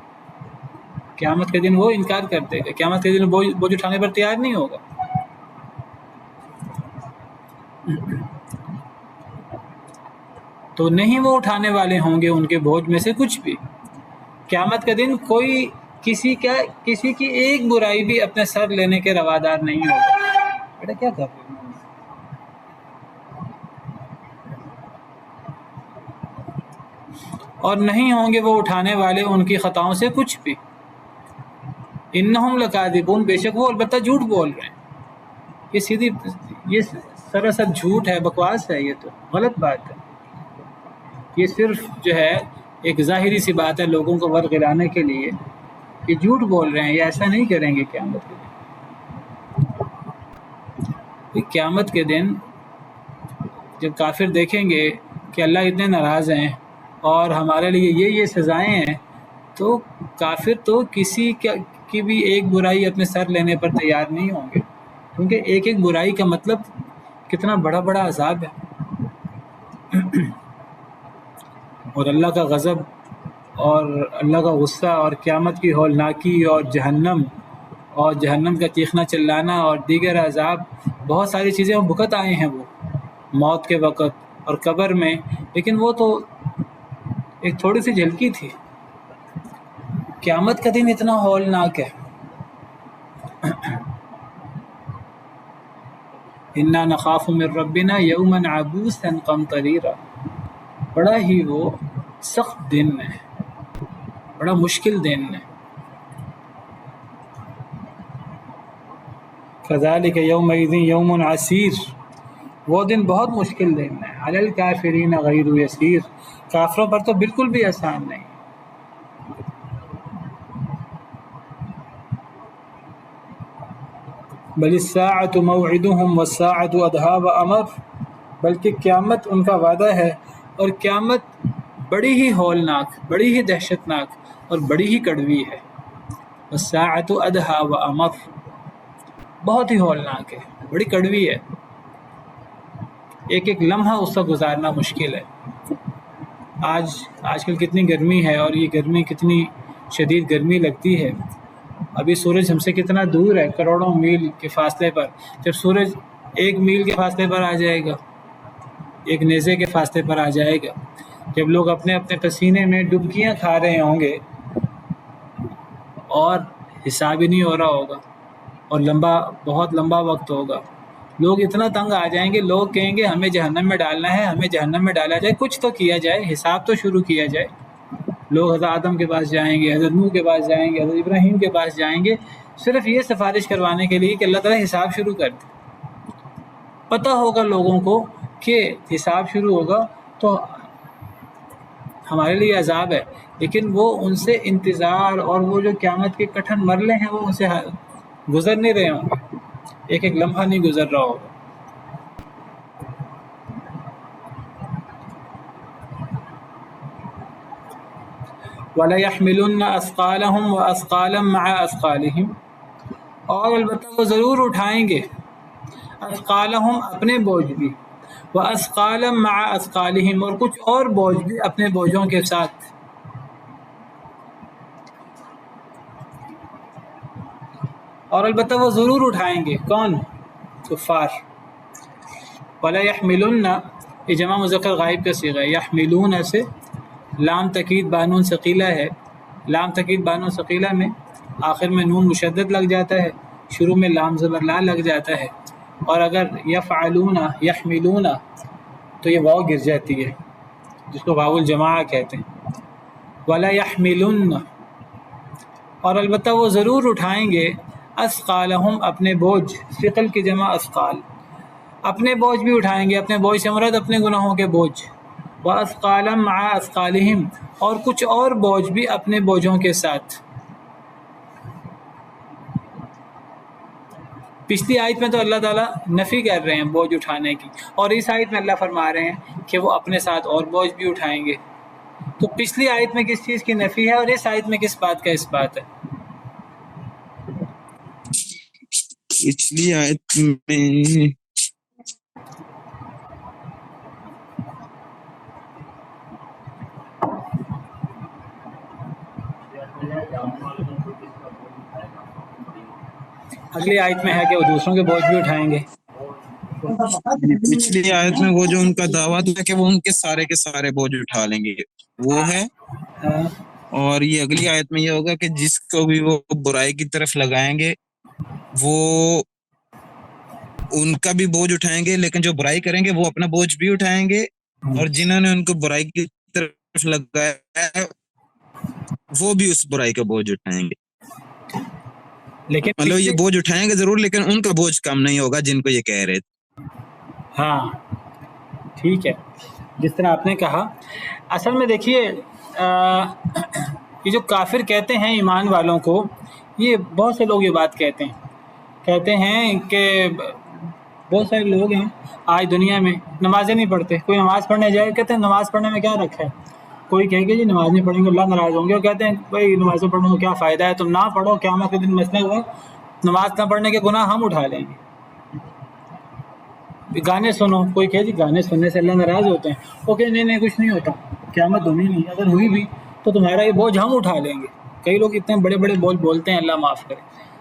قیامت کے دن وہ انکار کر دے گا، قیامت کے دن بوجھ اٹھانے پر تیار نہیں ہوگا۔ تو نہیں وہ اٹھانے والے ہوں گے ان کے بوجھ میں سے کچھ بھی۔ قیامت کا دن کوئی کسی کی ایک برائی بھی اپنے سر لینے کے روادار نہیں ہوگا. بیٹا کیا کر رہے ہیں؟ اور نہیں ہوں گے وہ اٹھانے والے ان کی خطاؤں سے کچھ بھی. انہم لکاذبون، بے شک وہ البتہ جھوٹ بول رہے ہیں. یہ سراسر جھوٹ ہے، بکواس ہے، یہ تو غلط بات ہے. یہ صرف جو ہے ایک ظاہری سی بات ہے لوگوں کو ورغلانے کے لیے. یہ جھوٹ بول رہے ہیں، یہ ایسا نہیں کریں گے قیامت کے دن. قیامت کے دن جب کافر دیکھیں گے کہ اللہ اتنے ناراض ہیں اور ہمارے لیے یہ سزائیں ہیں، تو کافر تو کسی کی بھی ایک برائی اپنے سر لینے پر تیار نہیں ہوں گے، کیونکہ ایک ایک برائی کا مطلب کتنا بڑا بڑا عذاب ہے. اور اللہ کا غضب اور اللہ کا غصہ اور قیامت کی ہولناکی اور جہنم کا چیخنا چلانا اور دیگر عذاب، بہت ساری چیزیں وہ بھگت آئے ہیں وہ موت کے وقت اور قبر میں. لیکن وہ تو ایک تھوڑی سی جھلکی تھی. قیامت کا دن اتنا ہولناک ہے. انا نخاف من ربنا یوما عبوسا قمطریرا، بڑا ہی وہ سخت دن ہے، بڑا مشکل دن ہے. کذالک یومئذ یوم عسیر، وہ دن بہت مشکل دن ہے. علی الکافرین غیر یسیر، کافروں پر تو بالکل بھی آسان نہیں. بل الساعة موعدهم والساعة ادہا وامر، بلکہ قیامت ان کا وعدہ ہے اور قیامت بڑی ہی ہولناک، بڑی ہی دہشتناک اور بڑی ہی کڑوی ہے. والساعة ادہا وامر، بہت ہی ہولناک ہے، بڑی کڑوی ہے. ایک ایک لمحہ اس کا گزارنا مشکل ہے. آج کل کتنی گرمی ہے، اور یہ گرمی کتنی شدید گرمی لگتی ہے. ابھی سورج ہم سے کتنا دور ہے، کروڑوں میل کے فاصلے پر. جب سورج 1 میل کے فاصلے پر آ جائے گا، 1 نیزے کے فاصلے پر آ جائے گا، جب لوگ اپنے اپنے پسینے میں ڈبکیاں کھا رہے ہوں گے اور حساب ہی نہیں ہو رہا ہوگا اور بہت لمبا وقت ہوگا، لوگ اتنا تنگ آ جائیں گے، لوگ کہیں گے ہمیں جہنم میں ڈالنا ہے، ہمیں جہنم میں ڈالا جائے، کچھ تو کیا جائے، حساب تو شروع کیا جائے. لوگ حضرت آدم کے پاس جائیں گے، حضرت نوح کے پاس جائیں گے، حضرت ابراہیم کے پاس جائیں گے، صرف یہ سفارش کروانے کے لیے کہ اللہ تعالیٰ حساب شروع کر دے. پتہ ہوگا لوگوں کو کہ حساب شروع ہوگا تو ہمارے لیے عذاب ہے، لیکن وہ ان سے انتظار اور وہ جو قیامت کے کٹھن مرلے ہیں وہ ان سے گزر نہیں رہے ہوں گے، ایک ایک لمحہ نہیں گزر رہا ہوگا. وَلَيَحْمِلُنَّ أَثْقَالَهُمْ وَأَثْقَالًا مَعَ أَثْقَالِهِمْ، اور البتہ وہ ضرور اٹھائیں گے اثقالہم اپنے بوجھ بھی، وَأَثْقَالًا مَعَ أَثْقَالِهِمْ اور کچھ اور بوجھ بھی اپنے بوجھوں کے ساتھ. اور البتہ وہ ضرور اٹھائیں گے. کون؟ کفار. وَلَيَحْمِلُنَّ یہ جمع مذکر غائب کا صیغہ ہے. یحملون سے لام تاکید بانون ثقیلہ ہے. لام تاکید بانون ثقیلہ میں آخر میں نون مشدد لگ جاتا ہے، شروع میں لام زبر لا لگ جاتا ہے، اور اگر یفعلون یحملون تو یہ واو گر جاتی ہے، جس کو واو الجماعہ کہتے ہیں. ولا یحملن اور البتہ وہ ضرور اٹھائیں گے اثقالہم اپنے بوجھ، ثقل کی جمع اثقال، اپنے بوجھ بھی اٹھائیں گے. اپنے بوجھ سے مراد اپنے گناہوں کے بوجھ. وَأَثْقَالًا مَعَ أَثْقَالِهِمْ اور کچھ اور بوجھ بھی اپنے بوجھوں کے ساتھ. پچھلی آیت میں تو اللہ تعالیٰ نفی کر رہے ہیں بوجھ اٹھانے کی، اور اس آیت میں اللہ فرما رہے ہیں کہ وہ اپنے ساتھ اور بوجھ بھی اٹھائیں گے. تو پچھلی آیت میں کس چیز کی نفی ہے اور اس آیت میں کس بات کا اس بات ہے؟ پچھلی آیت میں اگلی آیت میں ہے کہ وہ دوسروں کے بوجھ بھی اٹھائیں گے. پچھلی آیت میں وہ جو ان کا دعویٰ تھا کہ وہ ان کے سارے بوجھ اٹھا لیں گے وہ ہے، اور یہ اگلی آیت میں یہ ہوگا کہ جس کو بھی وہ برائی کی طرف لگائیں گے وہ ان کا بھی بوجھ اٹھائیں گے، لیکن جو برائی کریں گے وہ اپنا بوجھ بھی اٹھائیں گے، اور جنہوں نے ان کو برائی کی طرف لگایا ہے وہ بھی اس برائی کا بوجھ اٹھائیں گے. لیکن مطلب یہ بوجھ اٹھائیں گے ضرور، لیکن ان کا بوجھ کم نہیں ہوگا جن کو یہ کہہ رہے تھے. ہاں ٹھیک ہے، جس طرح آپ نے کہا. اصل میں دیکھیے یہ جو کافر کہتے ہیں ایمان والوں کو، یہ بہت سے لوگ یہ بات کہتے ہیں کہ بہت سارے لوگ ہیں آج دنیا میں نمازیں نہیں پڑھتے. کوئی نماز پڑھنے جائے کہتے ہیں نماز پڑھنے میں کیا رکھا ہے. کوئی کہے گے جی نماز نہیں پڑھیں گے اللہ ناراض ہوں گے، اور کہتے ہیں بھائی نمازیں پڑھنے میں کیا فائدہ ہے، تم نہ پڑھو، قیامت کے دن مسئلہ ہوا نماز نہ پڑھنے کے گناہ ہم اٹھا لیں گے. گانے سنو، کوئی کہے جی گانے سننے سے اللہ ناراض ہوتے ہیں، وہ کہ نہیں کچھ نہیں ہوتا، قیامت ہونی نہیں، اگر ہوئی بھی تو تمہارا یہ بوجھ ہم اٹھا لیں گے. کئی لوگ اتنے بڑے بڑے بول بولتے ہیں، اللہ معاف کرے.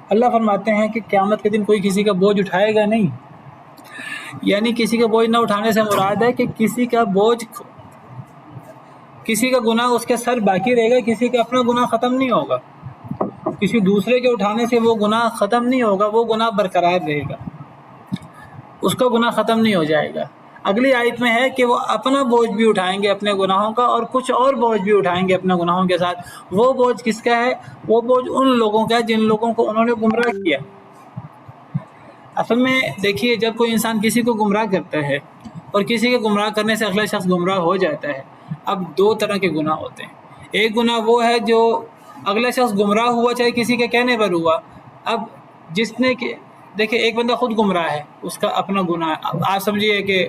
اللہ فرماتے ہیں کہ قیامت کے دن کوئی کسی کا بوجھ اٹھائے گا نہیں. یعنی کسی کا بوجھ نہ اٹھانے سے مراد ہے کہ کسی کا بوجھ، کسی کا گناہ اس کے سر باقی رہے گا، کسی کا اپنا گناہ ختم نہیں ہوگا، کسی دوسرے کے اٹھانے سے وہ گناہ ختم نہیں ہوگا، وہ گناہ برقرار رہے گا، اس کا گناہ ختم نہیں ہو جائے گا. اگلی آیت میں ہے کہ وہ اپنا بوجھ بھی اٹھائیں گے اپنے گناہوں کا، اور کچھ اور بوجھ بھی اٹھائیں گے اپنے گناہوں کے ساتھ. وہ بوجھ کس کا ہے؟ وہ بوجھ ان لوگوں کا ہے جن لوگوں کو انہوں نے گمراہ کیا. اصل میں دیکھیے جب کوئی انسان کسی کو گمراہ کرتا ہے اور کسی کے گمراہ کرنے سے اگلا شخص گمراہ ہو جاتا ہے، اب دو طرح کے گناہ ہوتے ہیں. ایک گناہ وہ ہے جو اگلا شخص گمراہ ہوا چاہے کسی کے کہنے پر ہوا. اب جس نے دیکھیں ایک بندہ خود گمراہ ہے، اس کا اپنا گناہ ہے، آپ سمجھیے کہ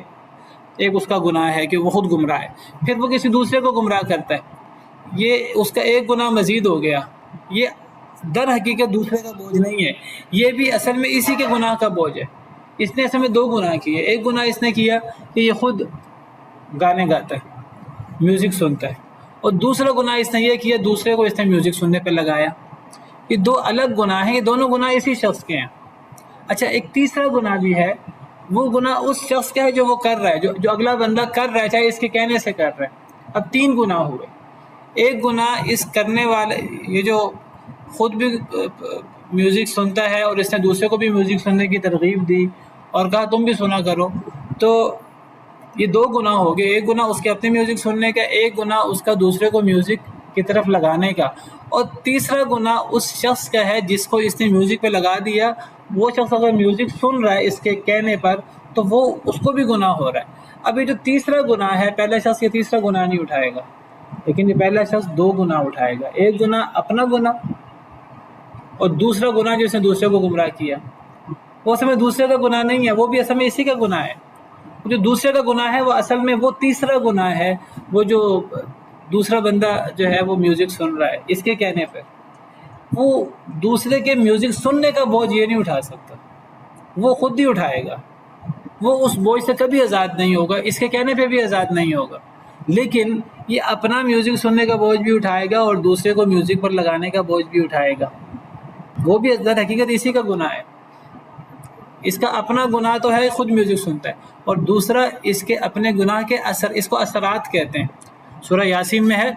ایک اس کا گناہ ہے کہ وہ خود گمراہ ہے، پھر وہ کسی دوسرے کو گمراہ کرتا ہے، یہ اس کا ایک گناہ مزید ہو گیا. یہ در حقیقت دوسرے کا بوجھ نہیں ہے، یہ بھی اصل میں اسی کے گناہ کا بوجھ ہے. اس نے اصل میں دو گناہ کیے. ایک گناہ اس نے کیا کہ یہ خود گانے گاتا ہے، میوزک سنتا ہے، اور دوسرا گناہ اس نے یہ کیا دوسرے کو اس نے میوزک سننے پہ لگایا. یہ دو الگ گناہ ہیں، یہ دونوں گناہ اسی شخص کے ہیں. اچھا ایک تیسرا گناہ بھی ہے، وہ گناہ اس شخص کا ہے جو وہ کر رہا ہے، جو اگلا بندہ کر رہا ہے چاہے اس کے کہنے سے کر رہا ہے. اب تین گناہ ہوئے. ایک گناہ اس کرنے والے، یہ جو خود بھی میوزک سنتا ہے اور اس نے دوسرے کو بھی میوزک سننے کی ترغیب دی اور کہا تم بھی سنا کرو، تو یہ دو گناہ ہو گئے. ایک گناہ اس کے اپنے میوزک سننے کا، ایک گناہ اس کا دوسرے کو میوزک کی طرف لگانے کا، اور تیسرا گناہ اس شخص کا ہے جس کو اس نے میوزک پہ لگا دیا. وہ شخص اگر میوزک سن رہا ہے اس کے کہنے پر تو وہ اس کو بھی گناہ ہو رہا ہے. اب یہ جو تیسرا گناہ ہے، پہلا شخص یہ تیسرا گناہ نہیں اٹھائے گا، لیکن یہ پہلا شخص دو گناہ اٹھائے گا. ایک گناہ اپنا گناہ، اور دوسرا گناہ جس نے دوسرے کو گمراہ کیا. وہ اصل میں دوسرے کا گناہ نہیں ہے، وہ بھی اصل میں اسی کا گناہ ہے. جو دوسرے کا گناہ ہے وہ اصل میں وہ تیسرا گناہ ہے، وہ جو دوسرا بندہ جو ہے وہ میوزک سن رہا ہے اس کے کہنے پہ، وہ دوسرے کے میوزک سننے کا بوجھ یہ نہیں اٹھا سکتا، وہ خود ہی اٹھائے گا. وہ اس بوجھ سے کبھی آزاد نہیں ہوگا، اس کے کہنے پہ بھی آزاد نہیں ہوگا. لیکن یہ اپنا میوزک سننے کا بوجھ بھی اٹھائے گا اور دوسرے کو میوزک پر لگانے کا بوجھ بھی اٹھائے گا. وہ بھی در حقیقت اسی کا گناہ ہے. اس کا اپنا گناہ تو ہے خود میوزک سنتا ہے، اور دوسرا اس کے اپنے گناہ کے اثر، اس کو اثرات کہتے ہیں. سورہ یاسین میں ہے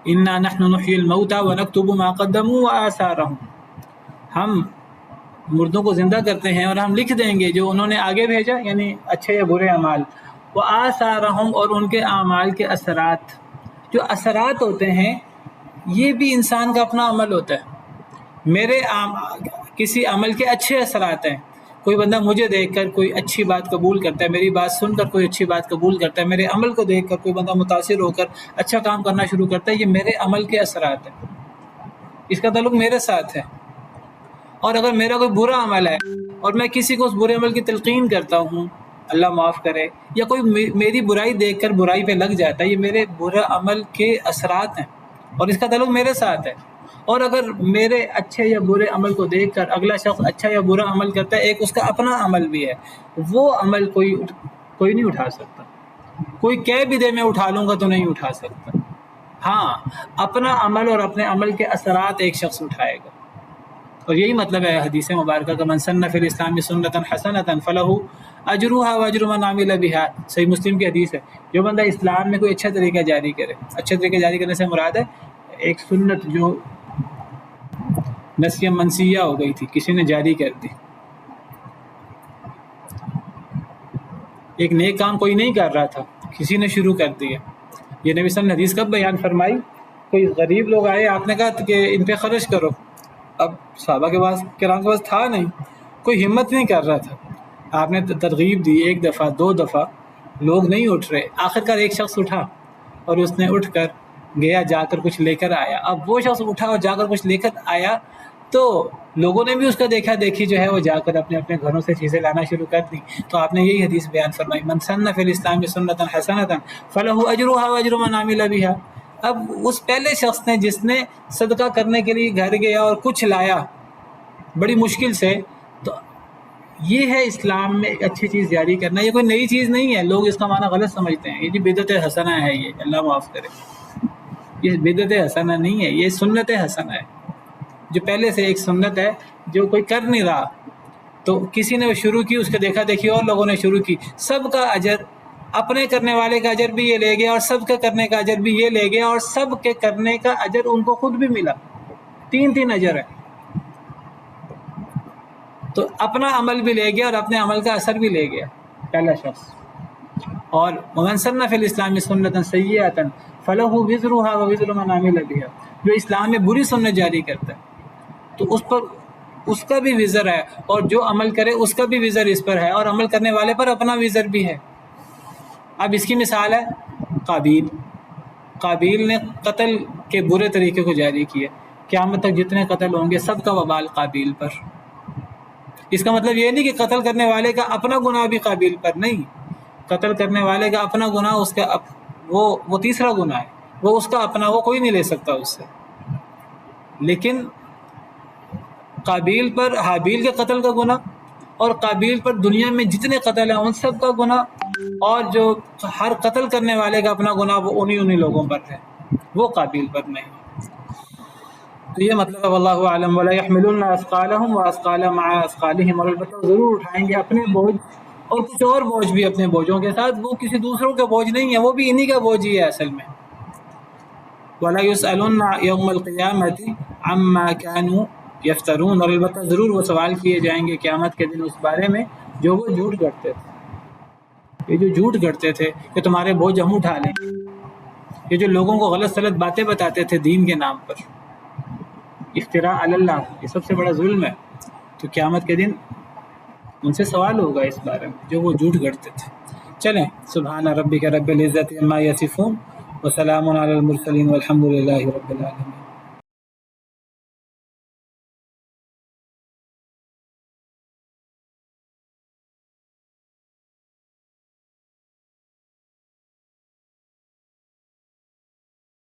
اِنَّا نَحْنُ نُحْيِي الْمَوْتَى وَنَكْتُبُ مَا قَدَّمُوا وَآثَارَهُمْ، ہم مردوں کو زندہ کرتے ہیں اور ہم لکھ دیں گے جو انہوں نے آگے بھیجا، یعنی اچھے یا برے اعمال. وَآثَارَهُمْ، اور ان کے اعمال کے اثرات. جو اثرات ہوتے ہیں یہ بھی انسان کا اپنا عمل ہوتا ہے. میرے کسی عمل کے اچھے اثرات ہیں. کوئی بندہ مجھے دیکھ کر کوئی اچھی بات قبول کرتا ہے، میری بات سن کر کوئی اچھی بات قبول کرتا ہے، میرے عمل کو دیکھ کر کوئی بندہ متاثر ہو کر اچھا کام کرنا شروع کرتا ہے، یہ میرے عمل کے اثرات ہیں، اس کا تعلق میرے ساتھ ہے. اور اگر میرا کوئی برا عمل ہے اور میں کسی کو اس برے عمل کی تلقین کرتا ہوں، اللہ معاف کرے، یا کوئی میری برائی دیکھ کر برائی پہ لگ جاتا ہے، یہ میرے برا عمل کے اثرات ہیں اور اس کا تعلق میرے ساتھ ہے. اور اگر میرے اچھے یا برے عمل کو دیکھ کر اگلا شخص اچھا یا برا عمل کرتا ہے، ایک اس کا اپنا عمل بھی ہے، وہ عمل کوئی نہیں اٹھا سکتا. کوئی کہہ بھی دے میں اٹھا لوں گا تو نہیں اٹھا سکتا. ہاں اپنا عمل اور اپنے عمل کے اثرات ایک شخص اٹھائے گا. اور یہی مطلب ہے حدیث مبارکہ کا، من سن فی الاسلام سنۃ حسنۃ فلہ اجرها واجر من عمل بها. صحیح مسلم کی حدیث ہے، جو بندہ اسلام میں کوئی اچھا طریقہ جاری کرے، اچھا طریقہ جاری کرنے سے مراد ہے ایک سنت جو نسیہ منسیہ ہو گئی تھی، کسی نے جاری کر دی. ایک نیک کام کوئی نہیں کر رہا تھا، کسی نے شروع کر دیا. یہ نبی صلی اللہ علیہ وسلم نے حدیث کب بیان فرمائی؟ کوئی غریب لوگ آئے، آپ نے کہا کہ ان پہ خرچ کرو. اب صحابہ کے پاس کرام کے پاس تھا نہیں، کوئی ہمت نہیں کر رہا تھا. آپ نے ترغیب دی، 1 دفعہ 2 دفعہ، لوگ نہیں اٹھ رہے. آخرکار ایک شخص اٹھا اور اس نے اٹھ کر گیا، جا کر کچھ لے کر آیا. اب وہ شخص اٹھا اور جا کر کچھ لے کر آیا تو لوگوں نے بھی اس کا دیکھا دیکھی جو ہے وہ جا کر اپنے اپنے گھروں سے چیزیں لانا شروع کر دی. تو آپ نے یہی حدیث بیان فرمائی، من سن فی الاسلام سنۃ حسنۃ فلہ اجرھا واجر من عمل بها. اب اس پہلے شخص نے جس نے صدقہ کرنے کے لیے گھر گیا اور کچھ لایا بڑی مشکل سے، تو یہ ہے اسلام میں ایک اچھی چیز جاری کرنا. یہ کوئی نئی چیز نہیں ہے، لوگ اس کا معنی غلط سمجھتے ہیں. یہ جی بدعت حسنہ ہے، یہ اللہ معاف کرے، یہ بدعت حسنہ نہیں ہے، یہ سنت حسنہ ہے. جو پہلے سے ایک سنت ہے جو کوئی کر نہیں رہا، تو کسی نے شروع کی، اس کے دیکھا دیکھی اور لوگوں نے شروع کی، سب کا اجر، اپنے کرنے والے کا اجر بھی یہ لے گیا اور سب کا کرنے کا اجر بھی یہ لے گیا، اور سب کے کرنے کا اجر ان کو خود بھی ملا. 3 اجر ہے. تو اپنا عمل بھی لے گیا اور اپنے عمل کا اثر بھی لے گیا پہلا شخص. اور ومن سن فی الاسلام سنۃ سیئۃ فلہ وزرھا ووزر من عمل بها. جو اسلام میں بری سنت جاری کرتا ہے تو اس پر اس کا بھی وزر ہے، اور جو عمل کرے اس کا بھی وزر اس پر ہے، اور عمل کرنے والے پر اپنا وزر بھی ہے. اب اس کی مثال ہے قابیل نے قتل کے برے طریقے کو جاری کیا. قیامت تک جتنے قتل ہوں گے سب کا وبال قابیل پر. اس کا مطلب یہ نہیں کہ قتل کرنے والے کا اپنا گناہ بھی قابیل پر نہیں. قتل کرنے والے کا اپنا گناہ اس کا وہ تیسرا گناہ ہے، وہ اس کا اپنا، وہ کوئی نہیں لے سکتا اس سے. لیکن قابیل پر حابیل کے قتل کا گناہ، اور قابیل پر دنیا میں جتنے قتل ہیں ان سب کا گناہ، اور جو ہر قتل کرنے والے کا اپنا گناہ وہ انہی لوگوں پر ہے، وہ قابیل پر نہیں. تو یہ مطلب ہے واللہ اعلم. ولا يحملن اثقالهم واثقالا مع اثقالهم. اور البتہ ضرور اٹھائیں گے اپنے بوجھ اور کچھ اور بوجھ بھی اپنے بوجھوں کے ساتھ. وہ کسی دوسروں کے بوجھ نہیں ہے، وہ بھی انہی کا بوجھ ہی ہے اصل میں. ولا يسألن يوم القيامة عما كانوا يفترون. اور البتہ ضرور وہ سوال کیے جائیں گے قیامت کے دن اس بارے میں جو وہ جھوٹ گڑھتے تھے. یہ جو جھوٹ گڑھتے تھے کہ تمہارے بوجھ ہم اٹھا لیں، یہ جو لوگوں کو غلط سلط باتیں بتاتے تھے دین کے نام پر، افتراء علی اللہ، یہ سب سے بڑا ظلم ہے. تو قیامت کے دن ان سے سوال ہوگا اس بارے میں جو وہ جھوٹ گڑھتے تھے. چلیں، سبحان ربک رب العزت عما یصفون وسلام علی المرسلین والحمد للہ رب العالمین.